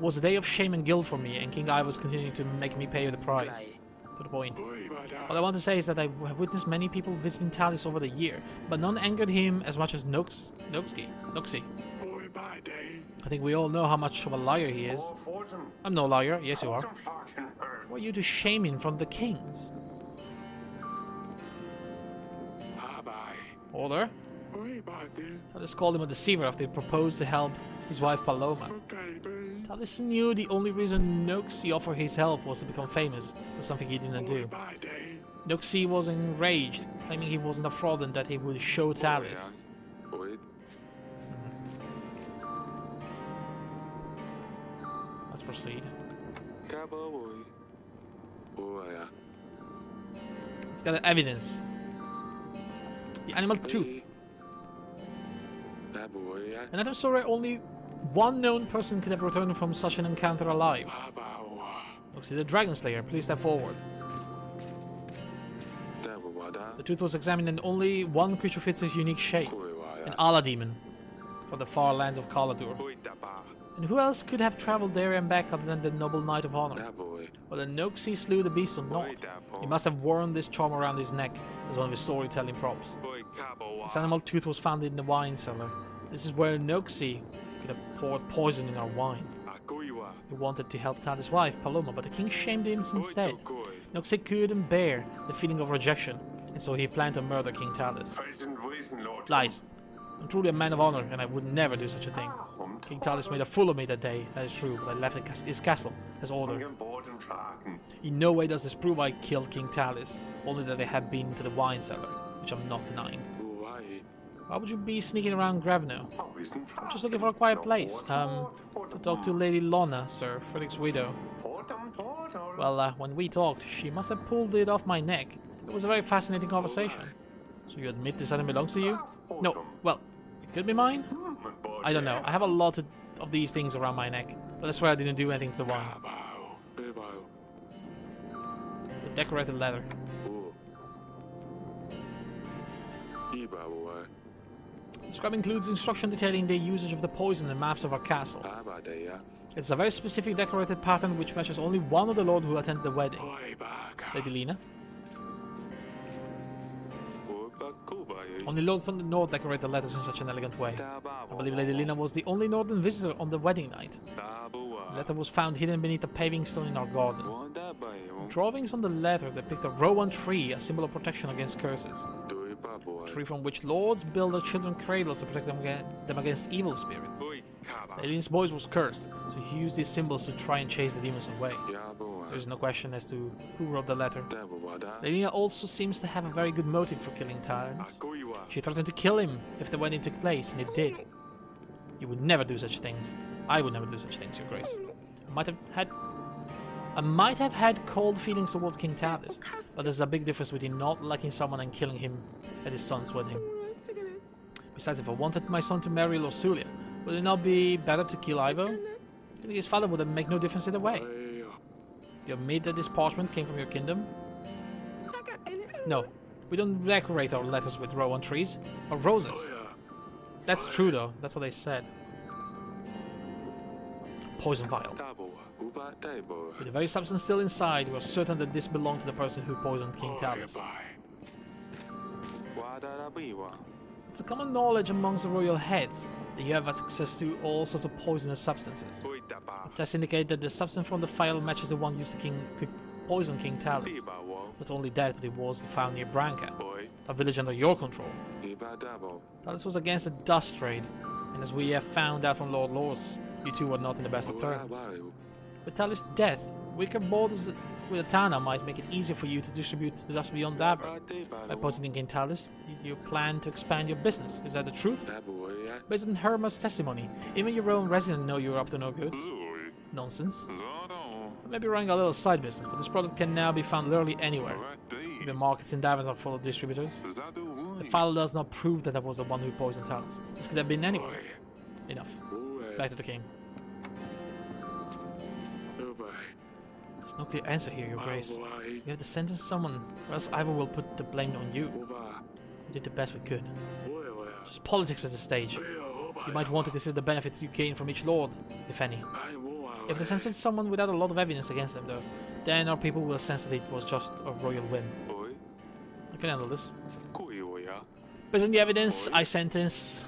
was a day of shame and guilt for me, and King Ivo was continuing to make me pay the price. To the point. What I want to say is that I have witnessed many people visiting Talis over the year, but none angered him as much as Noxie. I think we all know how much of a liar he is. I'm no liar, yes you are. Who are you to shame him from the kings? Order? Talis called him a deceiver after he proposed to help his wife Paloma. Talis knew the only reason Noxie offered his help was to become famous for something he didn't do. Noxie was enraged, claiming he wasn't a fraud and that he would show Talis. Let's proceed. Let's get evidence. The animal tooth. And I'm sorry, only one known person could have returned from such an encounter alive. Noxie the Dragon Slayer, please step forward. The tooth was examined and only one creature fits his unique shape. An Ala demon from the far lands of Kaladur. And who else could have traveled there and back other than the noble Knight of Honor? Whether Noxie slew the beast or not, he must have worn this charm around his neck as one of his storytelling props. This animal tooth was found in the wine cellar. This is where Noxie could have poured poison in our wine. He wanted to help Talis' wife, Paloma, but the king shamed him instead. Noxie couldn't bear the feeling of rejection, and so he planned to murder King Talis. Lies. I'm truly a man of honor, and I would never do such a thing. King Talis made a fool of me that day, that is true, but I left his castle as ordered. In no way does this prove I killed King Talis, only that I had been to the wine cellar, which I'm not denying. Why would you be sneaking around Gravno? I'm just looking for a quiet place, to talk to Lady Lona, sir, Frederick's widow. Well, when we talked, she must have pulled it off my neck. It was a very fascinating conversation. So you admit this item belongs to you? No, well, it could be mine? I don't know, I have a lot of these things around my neck, but I swear I didn't do anything to the wine. The decorated letter. The scribe includes instruction detailing the usage of the poison and maps of our castle. It's a very specific decorated pattern which matches only one of the lord who attended the wedding. Lady Lena. Only lords from the north decorate the letters in such an elegant way. I believe Lady Lena was the only northern visitor on the wedding night. The letter was found hidden beneath a paving stone in our garden. Drawings on the letter depict a rowan tree, a symbol of protection against curses. A tree from which lords build their children cradles to protect them against evil spirits. The alien's boy was cursed, so he used these symbols to try and chase the demons away. There is no question as to who wrote the letter. Lelina also seems to have a very good motive for killing Talus. She threatened to kill him if the wedding took place, and it did. You would never do such things. I would never do such things, Your Grace. I might have had cold feelings towards King Talus, but there's a big difference between not liking someone and killing him at his son's wedding. Besides, if I wanted my son to marry Lorsulia, would it not be better to kill Ivo? Killing his father would make no difference either way. You admit that this parchment came from your kingdom? No, we don't decorate our letters with rowan trees or roses. That's true though, that's what they said. Poison vial. With the very substance still inside, we are certain that this belonged to the person who poisoned King Talus. It's a common knowledge amongst the royal heads that you have access to all sorts of poisonous substances. Tests indicate that the substance from the vial matches the one used to poison King Talus. Not only that, but it was found near Branca, a village under your control. Talus was against the dust trade, and as we have found out from Lord Lors, you two were not in the best of terms. With Talus' death, weaker borders with Atana might make it easier for you to distribute the dust beyond Dabra. By poisoning King Talus, you plan to expand your business. Is that the truth? Based on Herma's testimony, even your own residents know you're up to no good. Nonsense. I may be running a little side business, but this product can now be found literally anywhere. The markets in Davos are full of distributors. The file does not prove that I was the one who poisoned Talus. This could have been anywhere. Enough. Back to the king. There's no clear answer here, Your Grace. You have to sentence someone, or else Ivo will put the blame on you. We did the best we could. Just politics at this stage. You might want to consider the benefit you gain from each lord, if any. If they sentence someone without a lot of evidence against them, though, then our people will sense that it was just a royal whim. I can handle this. Based on the evidence, I sentence...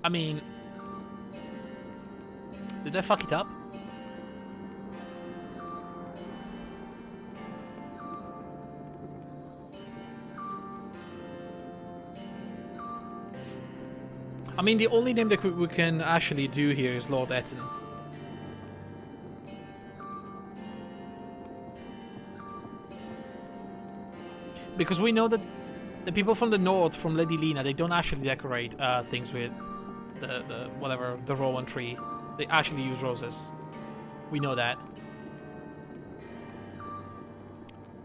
I mean... Did I fuck it up? I mean, the only name that we can actually do here is Lord Etten. Because we know that the people from the north, from Lady Lina, they don't actually decorate things with the rowan tree. They actually use roses. We know that.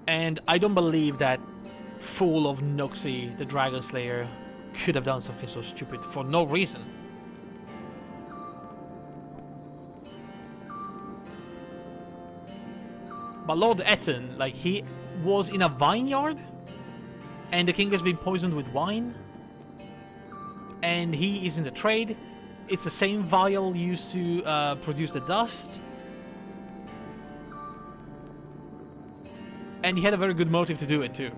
And I don't believe that fool of Noxie, the Dragon Slayer, could have done something so stupid for no reason. But Lord Etten, like, he was in a vineyard, and the king has been poisoned with wine, and he is in the trade. It's the same vial used to produce the dust, and he had a very good motive to do it too.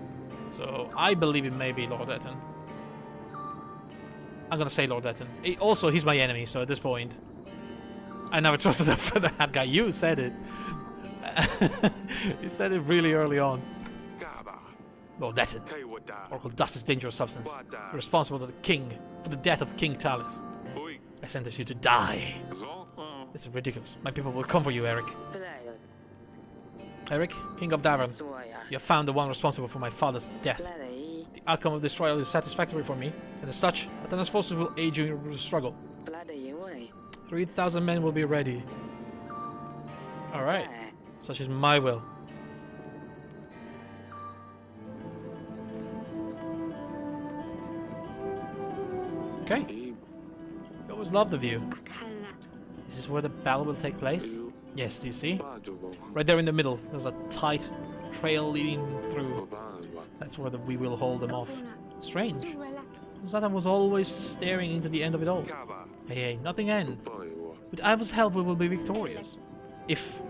So I believe it may be Lord Etten. I'm gonna say Lord Etten. Also, he's my enemy, so at this point, I never trusted that guy. You said it. You said it really early on. Lord Etten. Oracle dust is a dangerous substance. You're responsible to the king for the death of King Talus. I sentence you to die. This is ridiculous. My people will come for you, Eric. Eric, King of Davern, you have found the one responsible for my father's death. The outcome of this trial is satisfactory for me, and as such, Athena's forces will aid you in your struggle. 3,000 men will be ready. Alright, such is my will. Okay. I always love the view. Is this where the battle will take place? Yes, do you see? Right there in the middle, there's a tight trail leading through. That's where we will hold them off. Strange. Zatan was always staring into the end of it all. Hey, nothing ends. With Ivo's help, we will be victorious. If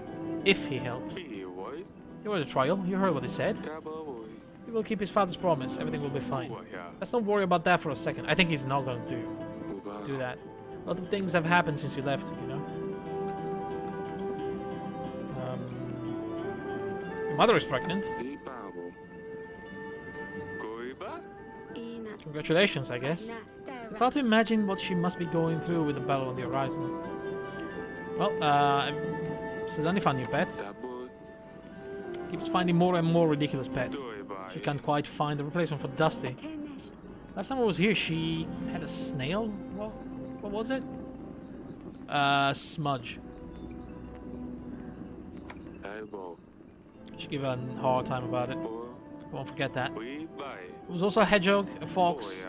he helps. You were at the trial, you heard what he said. He will keep his father's promise. Everything will be fine. Let's not worry about that for a second. I think he's not going to do that. A lot of things have happened since you left, you know. Your mother is pregnant. Congratulations, I guess. It's hard to imagine what she must be going through with the battle on the horizon. Well, Sudani found new pets. Keeps finding more and more ridiculous pets. She can't quite find a replacement for Dusty. Last time I was here, she had a snail? What was it? Smudge. She gave her a hard time about it. Won't forget that. There was also a hedgehog, a fox.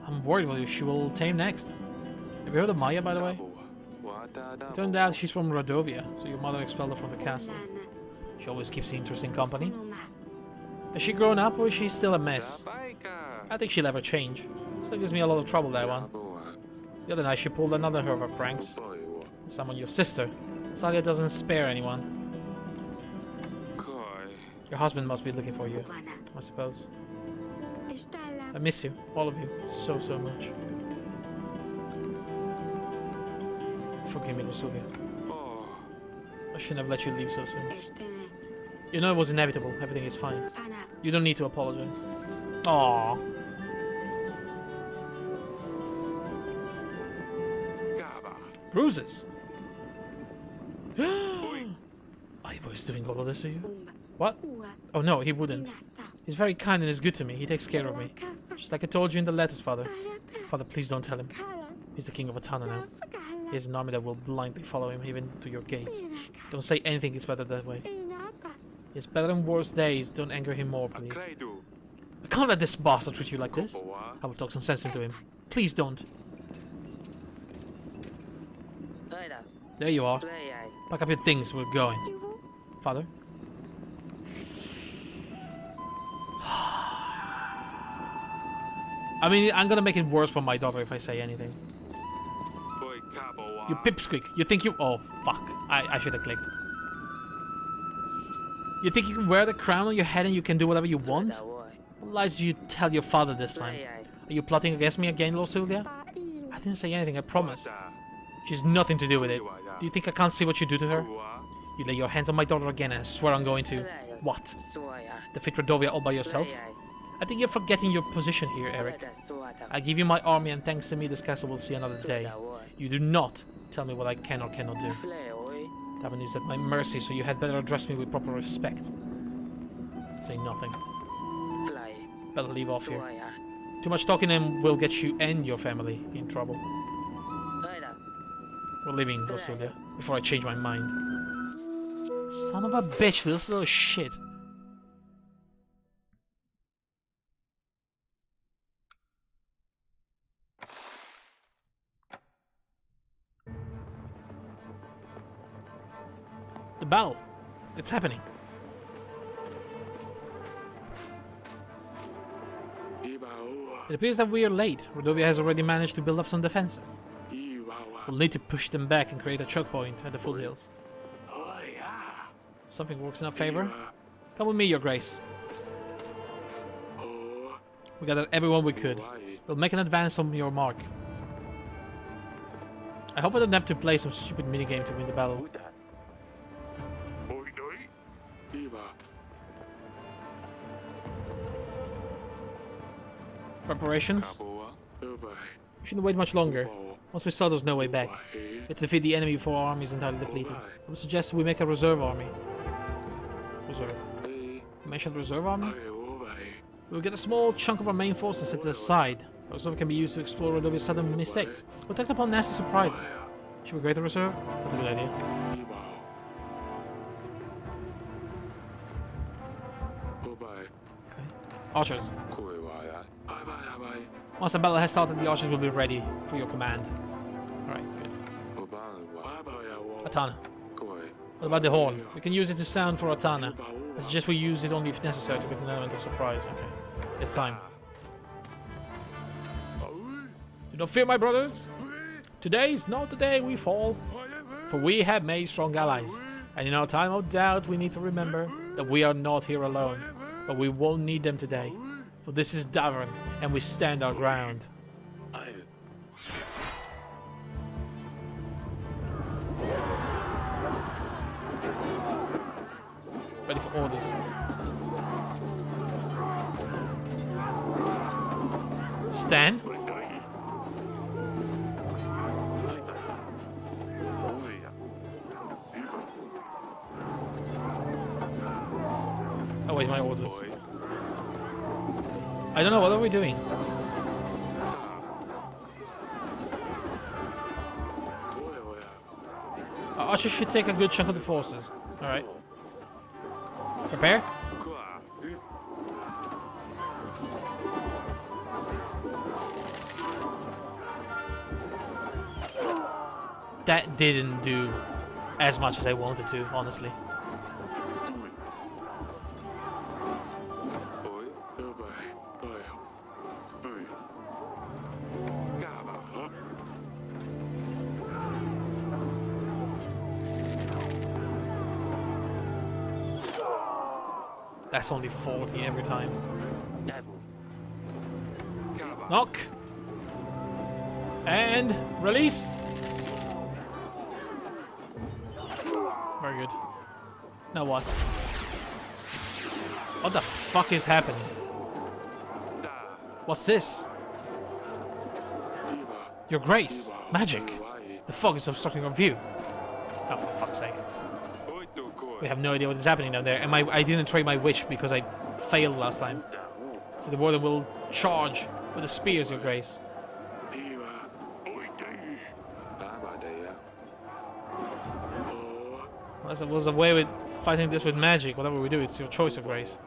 I'm worried what she will tame next. Have you heard of Maya, by the way? It turned out she's from Radovia, so your mother expelled her from the castle. She always keeps interesting company. Has she grown up, or is she still a mess? I think she'll ever change. Still gives me a lot of trouble, that one. The other night she pulled another of her pranks. Summoned your sister. Salia doesn't spare anyone. Your husband must be looking for you, I suppose. I miss you, all of you, so much. Forgive me, Lusulia. I shouldn't have let you leave so soon. You know it was inevitable, everything is fine. You don't need to apologize. Aww. Bruises! Ivo is doing all of this to you? What? Oh no, he wouldn't. He's very kind and is good to me. He takes care of me. Just like I told you in the letters, Father. Father, please don't tell him. He's the king of Atana now. He has an army that will blindly follow him even to your gates. Don't say anything, it's better that way. It's better than worse days. Don't anger him more, please. I can't let this bastard treat you like this. I will talk some sense into him. Please don't. There you are. Pack up your things, we're going. Father? I mean, I'm gonna make it worse for my daughter if I say anything. You pipsqueak. You think you... Oh, fuck. I should have clicked. You think you can wear the crown on your head and you can do whatever you want? What lies did you tell your father this time? Are you plotting against me again, Lusulia? I didn't say anything, I promise. She's nothing to do with it. Do you think I can't see what you do to her? You lay your hands on my daughter again and I swear I'm going to... What? Defeat Radovia all by yourself? I think you're forgetting your position here, Eric. I give you my army and thanks to me this castle will see another day. You do not tell me what I can or cannot do. Tavern is at my mercy, so you had better address me with proper respect. Say nothing. Better leave off here. Too much talking and will get you and your family in trouble. We're leaving, Lusulia, before I change my mind. Son of a bitch, this little shit. The battle. It's happening. It appears that we are late. Radovia has already managed to build up some defenses. We'll need to push them back and create a choke point at the foothills. Something works in our favor? Come with me, Your Grace. We gathered everyone we could. We'll make an advance on your mark. I hope I don't have to play some stupid minigame to win the battle. Preparations? We shouldn't wait much longer. Once we saw there's no way back. We have to defeat the enemy before our army is entirely depleted. I would suggest we make a reserve army. Reserve. You mentioned reserve army? We'll get a small chunk of our main force and set it aside. The reserve can be used to explore Radovia's sudden mistakes. We'll act upon nasty surprises. Should we create the reserve? That's a good idea. Okay. Archers. Once the battle has started, the archers will be ready for your command. Alright, good. Atana. What about the horn? We can use it to sound for Atana. I suggest we use it only if necessary to get an element of surprise. Okay. It's time. Do not fear, my brothers. Today is not the day we fall, for we have made strong allies. And in our time of doubt, we need to remember that we are not here alone. But we won't need them today. For this is Davern, and we stand our ground. Ready for orders. Stan? Oh wait, my orders. I don't know, what are we doing? Archer should take a good chunk of the forces. Alright. Prepare. That didn't do as much as I wanted to, honestly. That's only 40 every time. Knock. And release. Very good. Now what? What the fuck is happening? What's this? Your Grace. Magic. The fog is obstructing our view. Oh, for fuck's sake. We have no idea what is happening down there. And I didn't trade my wish because I failed last time. So the warden will charge with the spears, Your Grace. Well, there was a way with fighting this with magic. Whatever we do, it's your choice, Your Grace.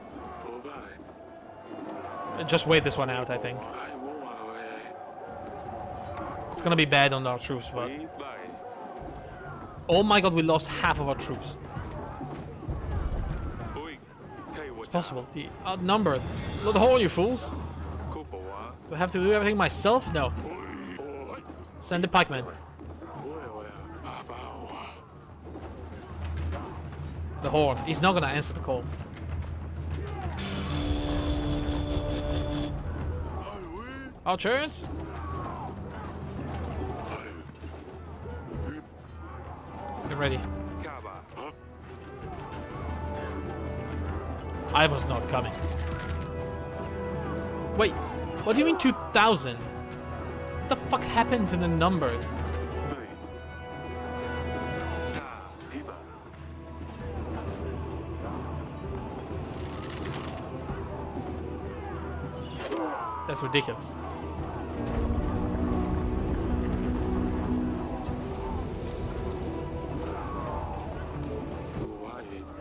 Just wait this one out, I think. It's gonna be bad on our troops, but... Oh my god, we lost half of our troops. It's possible. The outnumbered. Load the horn, you fools! Do I have to do everything myself? No. Send the pikemen. The horn. He's not gonna answer the call. Archers! Get ready. I was not coming. Wait, what do you mean 2,000? What the fuck happened to the numbers? That's ridiculous.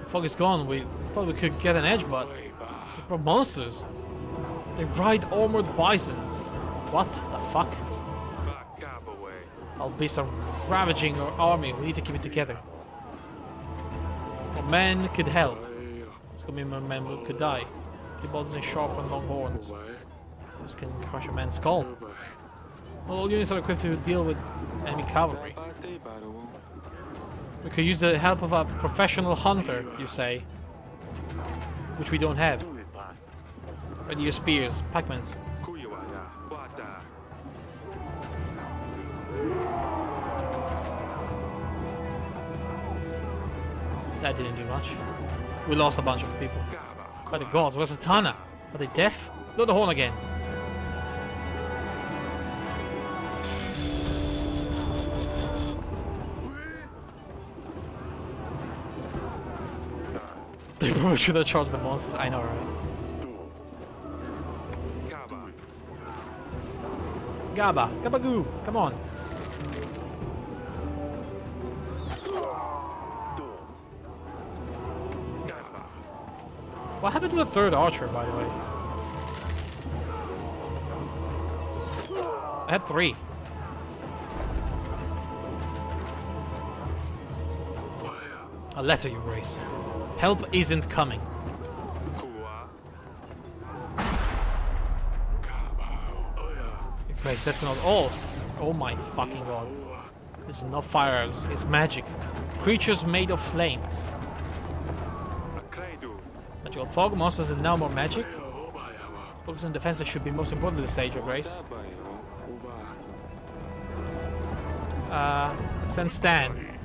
Fog is gone. We thought we could get an edge, but we're monsters. They ride armored bisons. What the fuck? Our beasts are ravaging our army. We need to keep it together. Our men could help. It's gonna mean my men could die. The bolts and sharp and long horns. This can crush a man's skull. Well, all units are equipped to deal with enemy cavalry. We could use the help of a professional hunter, you say. Which we don't have. Ready your spears, pikemen's. That didn't do much. We lost a bunch of people. By the gods, where's Zatanna? Are they deaf? Load the horn again. They probably should have charged the monsters, I know, right? Gaba, Gabagoo, come on. What happened to the third archer, by the way? I had 3. A letter, Your Grace. Help isn't coming. Your Grace, that's not all. Oh my fucking god. It's not fires, it's magic. Creatures made of flames. Magical fog monsters and now more magic. Focus on defense that should be most important to this stage, Your Grace. Send Stan.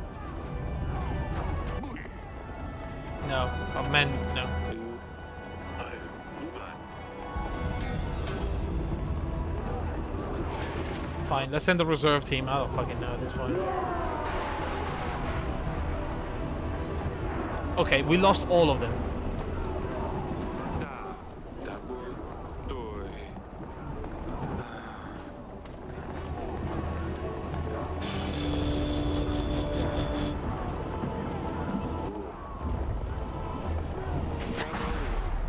No. Our men, no. Fine, let's send the reserve team. I don't fucking know at this point. Okay, we lost all of them.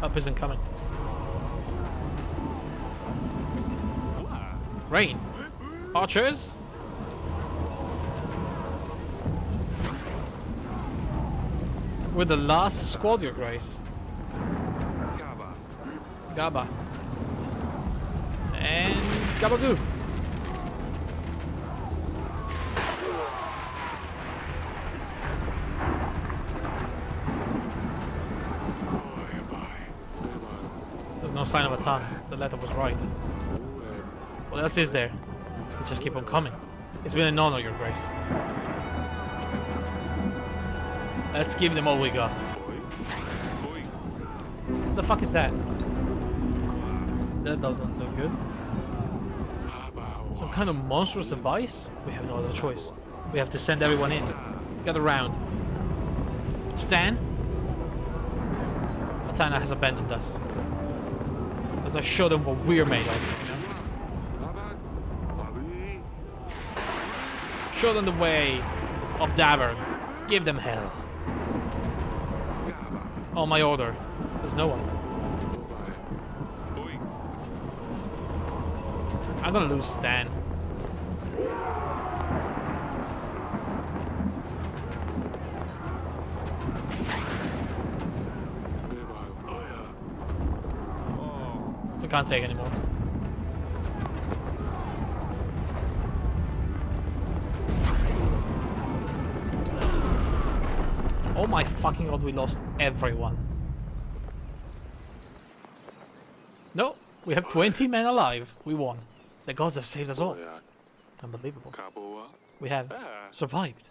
Up isn't coming. Rain. Archers. We're the last squad, Your Grace. Gaba. And Gabagoo. There's no sign of a ton. The letter was right. What else is there? We just keep on coming. It's been an honor, Your Grace. Let's give them all we got. What the fuck is that? That doesn't look good. Some kind of monstrous device? We have no other choice. We have to send everyone in. Gather round. Stan? Atana has abandoned us. As I show them what we're made of, you know? Show them the way of Davern. Give them hell. Oh, my order. There's no one. I'm gonna lose Stan. We can't take anymore. Oh my fucking god, we lost everyone. No, we have 20 men alive. We won. The gods have saved us all. Unbelievable. We have survived.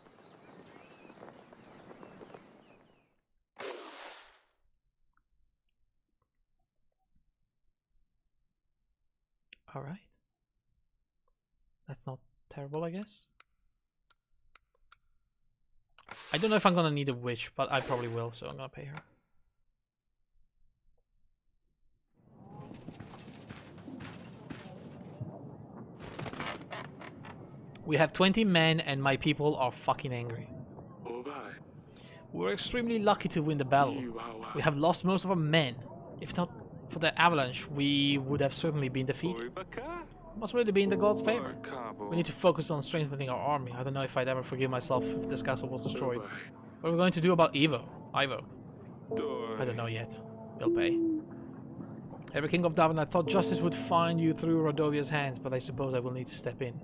Alright. That's not terrible, I guess. I don't know if I'm gonna need a witch, but I probably will, so I'm gonna pay her. We have 20 men and my people are fucking angry. We're extremely lucky to win the battle. We have lost most of our men. If not for the avalanche, we would have certainly been defeated. Must really be in the gods' favor. We need to focus on strengthening our army. I don't know if I'd ever forgive myself if this castle was destroyed. What are we going to do about Ivo? I don't know yet. They'll pay. Every king of Davern, I thought justice would find you through Radovia's hands, but I suppose I will need to step in.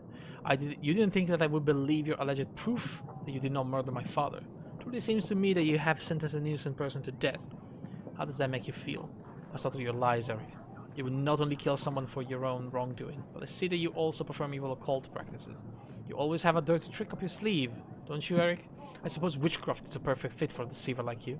You didn't think that I would believe your alleged proof that you did not murder my father. Truly seems to me that you have sentenced an innocent person to death. How does that make you feel? I saw through your lies, Eric. You would not only kill someone for your own wrongdoing, but I see that you also perform evil occult practices. You always have a dirty trick up your sleeve, don't you, Eric? I suppose witchcraft is a perfect fit for a deceiver like you.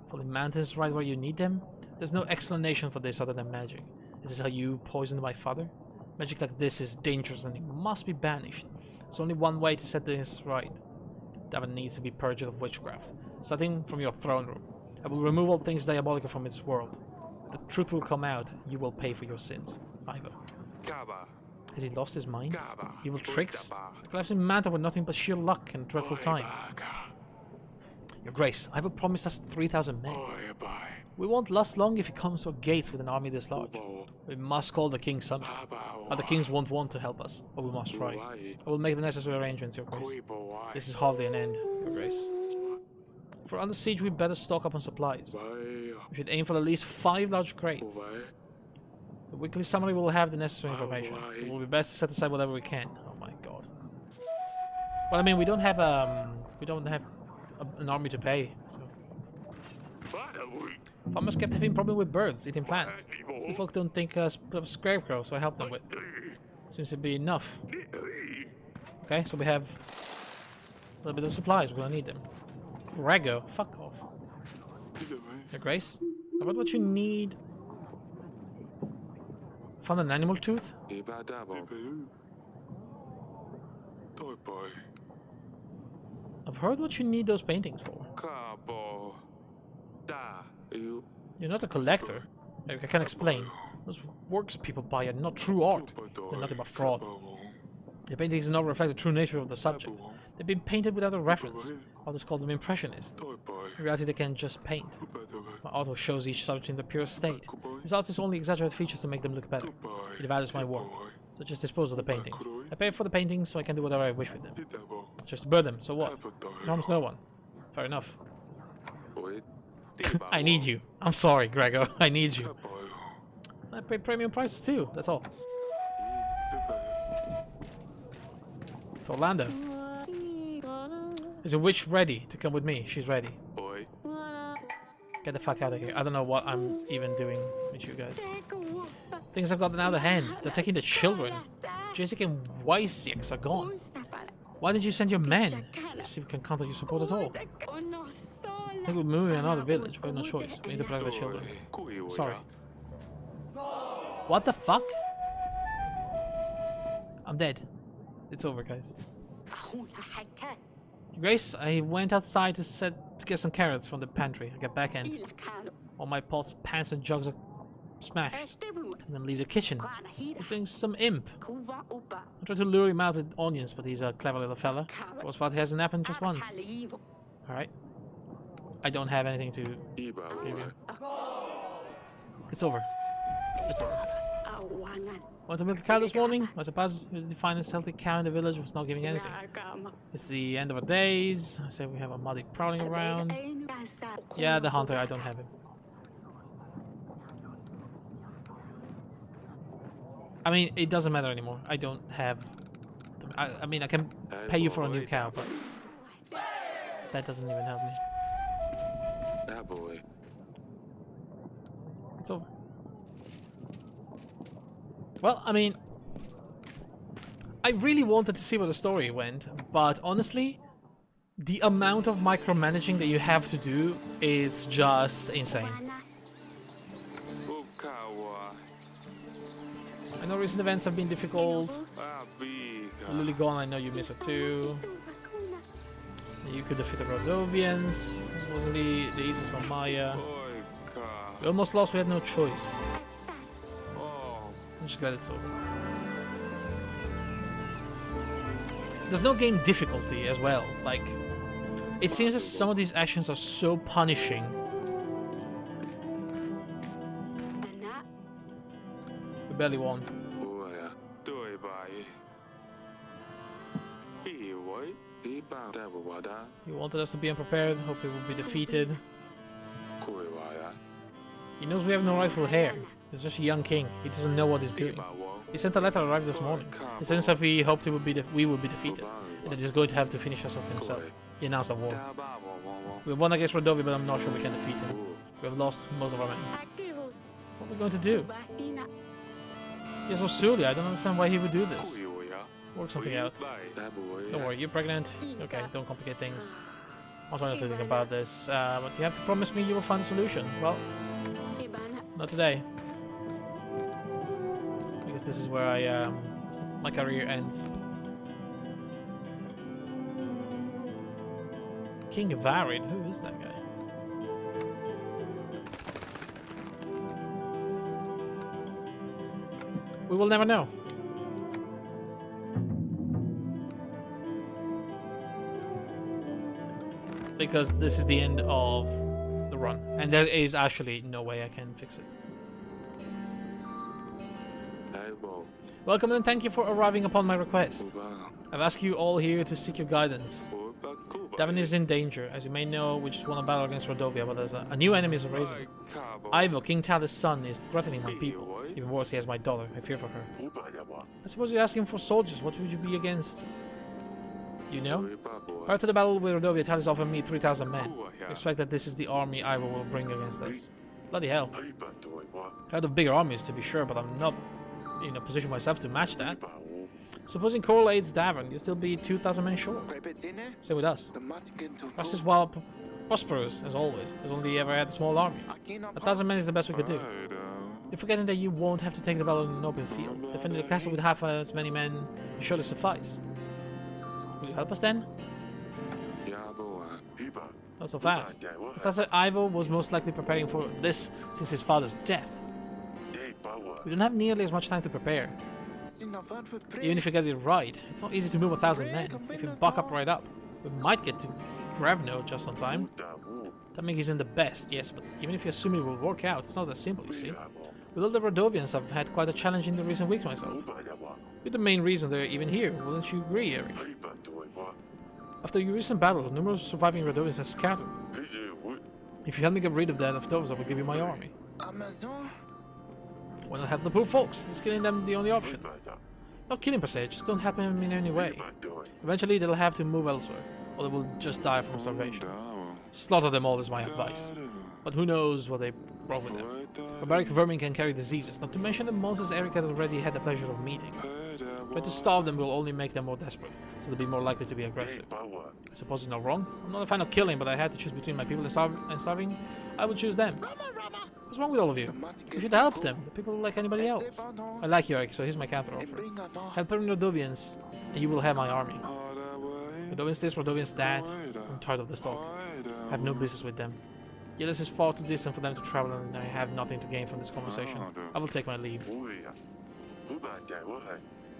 Pulling mountains right where you need them? There's no explanation for this other than magic. Is this how you poisoned my father? Magic like this is dangerous and it must be banished. There's only one way to set this right. Davern needs to be purged of witchcraft, starting from your throne room. I will remove all things diabolical from its world. The truth will come out, you will pay for your sins. Ivo. Has he lost his mind? Evil tricks? The collapsing mountain were nothing but sheer luck and dreadful time. Your Grace, Ivo promised us 3,000 men. We won't last long if he comes to our gates with an army this large. We must call the King's Summit. Other kings won't want to help us, but we must try. I will make the necessary arrangements, Your Grace. This is hardly an end, Your Grace. For under siege, we better stock up on supplies. We should aim for at least 5 large crates. The weekly summary will have the necessary information. It will be best to set aside whatever we can. Oh my god. Well, I mean, we don't have an army to pay. So. Farmers kept having problem with birds eating plants. Some folk don't think a scarecrow, so I helped them with. Seems to be enough. Okay, so we have a little bit of supplies. We're gonna need them. Grego, fuck off. Your Grace, how about what you need? Found an animal tooth? I've heard what you need those paintings for. You're not a collector. I can explain. Those works people buy are not true art. They're nothing but fraud. The paintings do not reflect the true nature of the subject. They've been painted without a reference. Others call them impressionist. In reality, they can just paint. My auto shows each subject in the pure state. These artists only exaggerate features to make them look better. It values my work. So just dispose of the paintings. I pay for the paintings so I can do whatever I wish with them. Just burn them, so what? It harms no one. Fair enough. I need you. I'm sorry, Grego. I need you. I pay premium prices too, that's all. To Orlando. Is a witch ready to come with me? She's ready. Get the fuck out of here. I don't know what I'm even doing with you guys. Things have gotten out of hand. They're taking the children. Jessica and Wysieks are gone. Why did you send your men? See if we can contact your support at all. I think we're moving another village. We have no choice. We need to protect the children. Sorry. What the fuck? I'm dead. It's over, guys. Grace, I went outside to get some carrots from the pantry. I got back in. All my pots, pans, and jugs are smashed. And then leave the kitchen. He's doing some imp. I tried to lure him out with onions, but he's a clever little fella. The worst part, he hasn't happened just once. Alright. I don't have anything to give you. It's over. It's over. Want to milk a cow this morning? I suppose the finest healthy cow in the village was not giving anything. It's the end of our days. I say we have a muddy prowling around. Yeah, the hunter, I don't have him. I mean, it doesn't matter anymore. I don't have... I mean, I can pay you for a new cow, but... that doesn't even help me. It's over. Well, I mean... I really wanted to see where the story went, but honestly, the amount of micromanaging that you have to do is just insane. I know recent events have been difficult. Lily gone, I know you miss her too. You could defeat the Rodovians. It wasn't the easiest on Maya. We almost lost, we had no choice. I'm just glad it's over. There's no game difficulty as well. Like, it seems that some of these actions are so punishing. We barely won. He wanted us to be unprepared, hope we will be defeated. He knows we have no rightful heir. He's just a young king. He doesn't know what he's doing. He sent a letter arrived this morning. He said that we hoped we would be defeated, and that he's going to have to finish us off himself. He announced a war. We won against Rodovia, but I'm not sure we can defeat him. We have lost most of our men. What are we going to do? He's so silly. I don't understand why he would do this. Work something out. Don't worry, you're pregnant. Okay, don't complicate things. I'm trying to think about this, but you have to promise me you will find a solution. Well, not today. Because this is where my career ends. King Varid? Who is that guy? We will never know. Because this is the end of the run. And there is actually no way I can fix it. Welcome and thank you for arriving upon my request. I've asked you all here to seek your guidance. Davin is in danger. As you may know, we just won a battle against Rodovia, but there's a new enemy is arisen. Ivo, King Talis' son, is threatening my people. Even worse, he has my daughter. I fear for her. I suppose you're asking for soldiers. What would you be against? You know? Prior to the battle with Rodovia, Talis offered me 3,000 men. I expect that this is the army Ivo will bring against us. Bloody hell. I had a bigger armies to be sure, but I'm not in a position myself to match that. Supposing Coral aids Davern, you'll still be 2,000 men short. Same with us. Rust is while prosperous, as always, has only ever had a small army. 1,000 men is the best we could do. You're forgetting that you won't have to take the battle in an open field. Defending the castle with half as many men will surely suffice. Will you help us then? Not so fast. Assassin Ivo was most likely preparing for this since his father's death. We don't have nearly as much time to prepare. Even if you get it right, it's not easy to move 1,000 men. If you buck up right up, we might get to Gravno just on time. Timing isn't the best, yes, but even if you assume it will work out, it's not that simple, you see. With all the Radovians, I've had quite a challenge in the recent weeks myself. You're the main reason they're even here, wouldn't you agree, Eric? After your recent battle, numerous surviving Radovians have scattered. If you help me get rid of that of those, I will give you my army. Why not help the poor folks? Is killing them the only option? Not killing per se, just don't help them in any way. Eventually they'll have to move elsewhere, or they will just die from starvation. Slaughter them all is my advice. But who knows what they brought with them. Barbaric vermin can carry diseases, not to mention the monsters Eric had already had the pleasure of meeting. Trying to starve them will only make them more desperate, so they'll be more likely to be aggressive. I suppose it's not wrong. I'm not a fan of killing, but I had to choose between my people and starving. I would choose them. What's wrong with all of you? We should help them. The people like anybody else. I like you, Eric, so here's my counter-offer. Help Radovians, and you will have my army. Radovians this, Radovians that. I'm tired of this talk. I have no business with them. Yellis is far too distant for them to travel, and I have nothing to gain from this conversation. I will take my leave.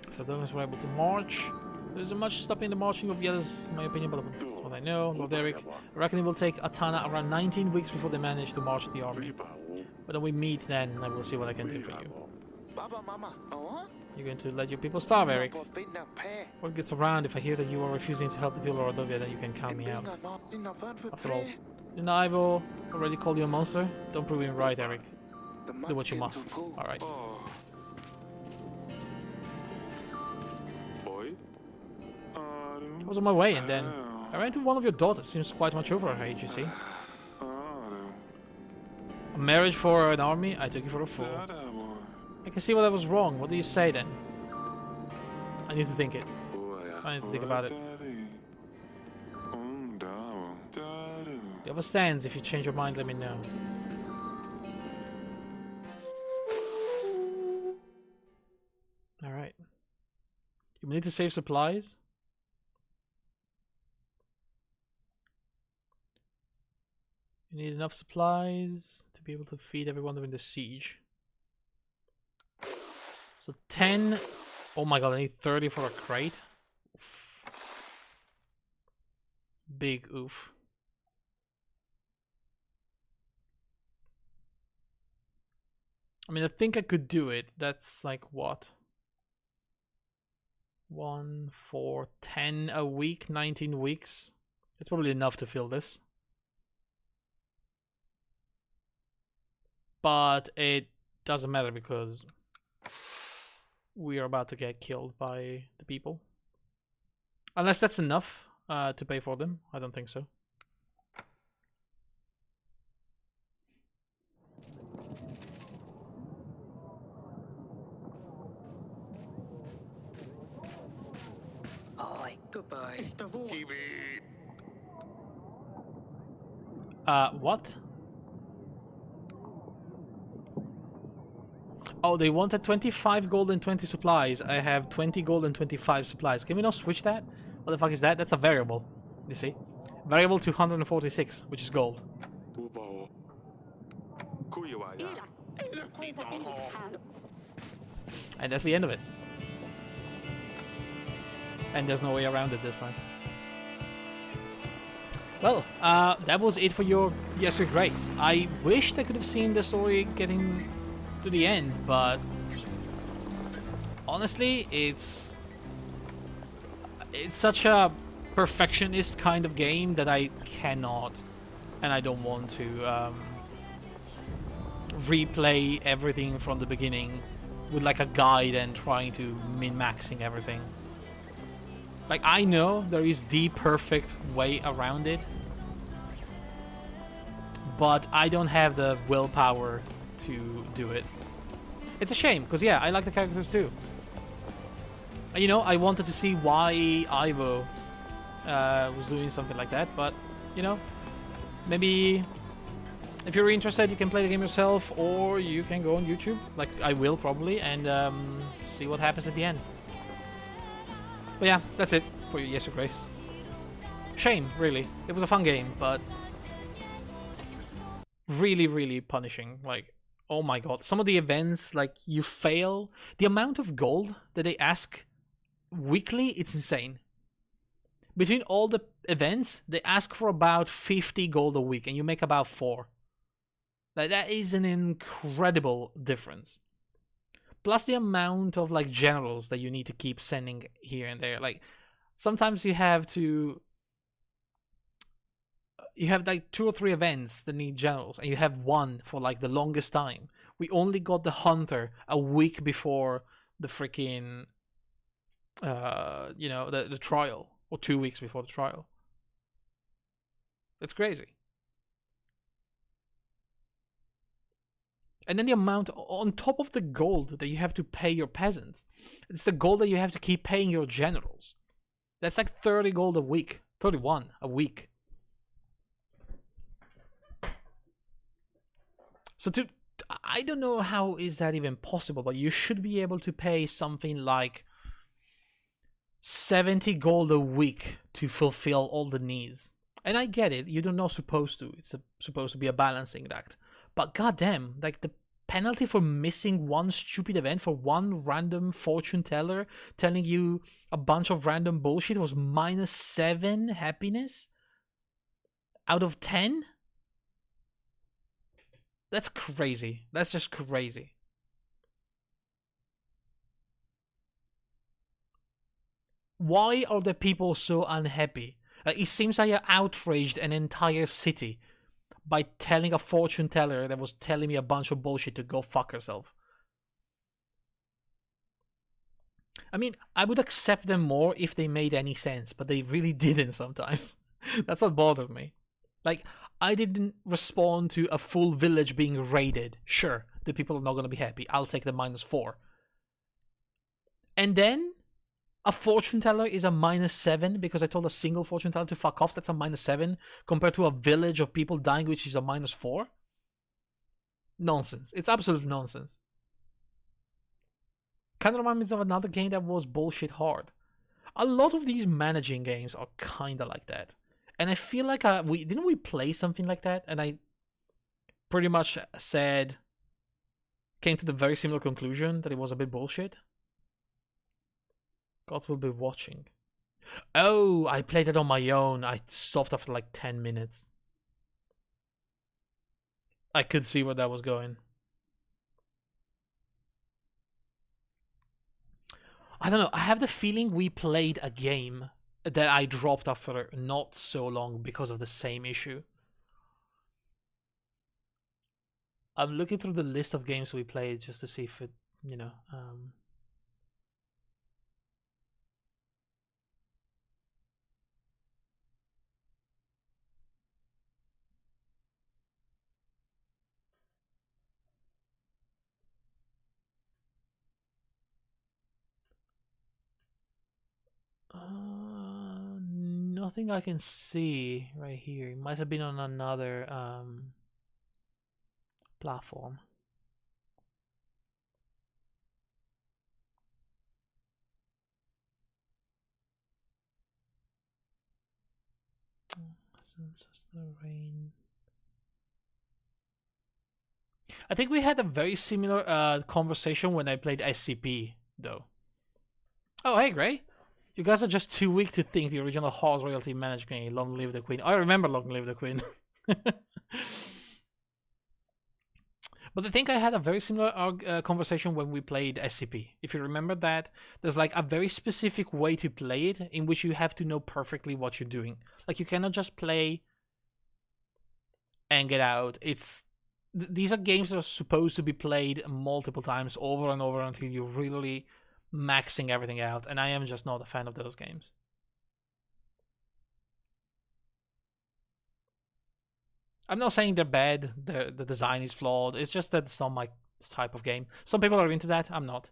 If the Radovians were able to march, there isn't much stopping the marching of Yellis, in my opinion, but that's what I know. Lord Eric, I reckon it will take Atana around 19 weeks before they manage to march the army. But when we meet then, I will see what I can do for you. You're going to let your people starve, Eric? What gets around if I hear that you are refusing to help the people of Rodovia, then you can count me out. After all, didn't Ivo already call you a monster? Don't prove him right, Eric. Do what you must. Alright. I was on my way and then I ran into one of your daughters. Seems quite much over her age, you see. A marriage for an army? I took you for a fool. I can see why that was wrong. What do you say then? I need to think it. I need to think about it. The offer stands. If you change your mind, let me know. Alright. You need to save supplies? You need enough supplies to be able to feed everyone during the siege. So 10. Oh my god, I need 30 for a crate. Oof. Big oof. I mean, I think I could do it. That's like what? 1, 4, 10 a week, 19 weeks. It's probably enough to fill this. But it doesn't matter because we are about to get killed by the people. Unless that's enough to pay for them. I don't think so. Goodbye. What? Oh, they wanted 25 gold and 20 supplies. I have 20 gold and 25 supplies. Can we not switch that? What the fuck is that? That's a variable. You see? Variable 246, which is gold. And that's the end of it. And there's no way around it this time. Well, that was it for your Grace. I wished I could have seen the story getting to the end, but honestly, it's such a perfectionist kind of game that I cannot, and I don't want to replay everything from the beginning with like a guide and trying to min-maxing everything. Like, I know there is the perfect way around it, but I don't have the willpower to do it. It's a shame, because yeah, I like the characters too. You know, I wanted to see why Ivo was doing something like that, but, you know, maybe if you're interested, you can play the game yourself, or you can go on YouTube, like I will probably, and see what happens at the end. But yeah, that's it for Yes Your Grace. Shame, really. It was a fun game, but really, really punishing. Like, oh my god, some of the events, like, you fail. The amount of gold that they ask weekly, it's insane. Between all the events, they ask for about 50 gold a week, and you make about 4. Like, that is an incredible difference. Plus the amount of, like, generals that you need to keep sending here and there. Like, sometimes you have to... You have, like, 2 or 3 events that need generals, and you have one for, like, the longest time. We only got the Hunter a week before the freaking... you know, the trial. Or 2 weeks before the trial. It's crazy. And then the amount, on top of the gold that you have to pay your peasants, it's the gold that you have to keep paying your generals. That's like 30 gold a week. 31 a week. So I don't know how is that even possible, but you should be able to pay something like 70 gold a week to fulfill all the needs. And I get it, you're not supposed to. It's supposed to be a balancing act. But goddamn, like the penalty for missing one stupid event for one random fortune teller telling you a bunch of random bullshit was -7 happiness out of 10? That's crazy. That's just crazy. Why are the people so unhappy? It seems like you outraged an entire city by telling a fortune teller that was telling me a bunch of bullshit to go fuck herself. I mean, I would accept them more if they made any sense, but they really didn't sometimes. That's what bothered me. Like, I didn't respond to a full village being raided. Sure, the people are not going to be happy. I'll take the -4. And then a fortune teller is a -7 because I told a single fortune teller to fuck off. That's a -7 compared to a village of people dying, which is a -4. Nonsense. It's absolute nonsense. Kind of reminds me of another game that was bullshit hard. A lot of these managing games are kind of like that. And I feel like didn't we play something like that? And I pretty much came to the very similar conclusion that it was a bit bullshit. Gods will be watching. Oh, I played it on my own. I stopped after like 10 minutes. I could see where that was going. I don't know. I have the feeling we played a game that I dropped after not so long because of the same issue. I'm looking through the list of games we played just to see if it, you know, nothing I can see right here. It might have been on another platform. Since the rain. I think we had a very similar conversation when I played SCP, though. Oh, hey, Gray. You guys are just too weak to think the original Horse Royalty managed game, Long Live the Queen. I remember Long Live the Queen. But I think I had a very similar conversation when we played SCP. If you remember that, there's like a very specific way to play it in which you have to know perfectly what you're doing. Like, you cannot just play and get out. These are games that are supposed to be played multiple times over and over until you're really maxing everything out, and I am just not a fan of those games. I'm not saying they're bad, the design is flawed, it's just that it's not my type of game. Some people are into that, I'm not.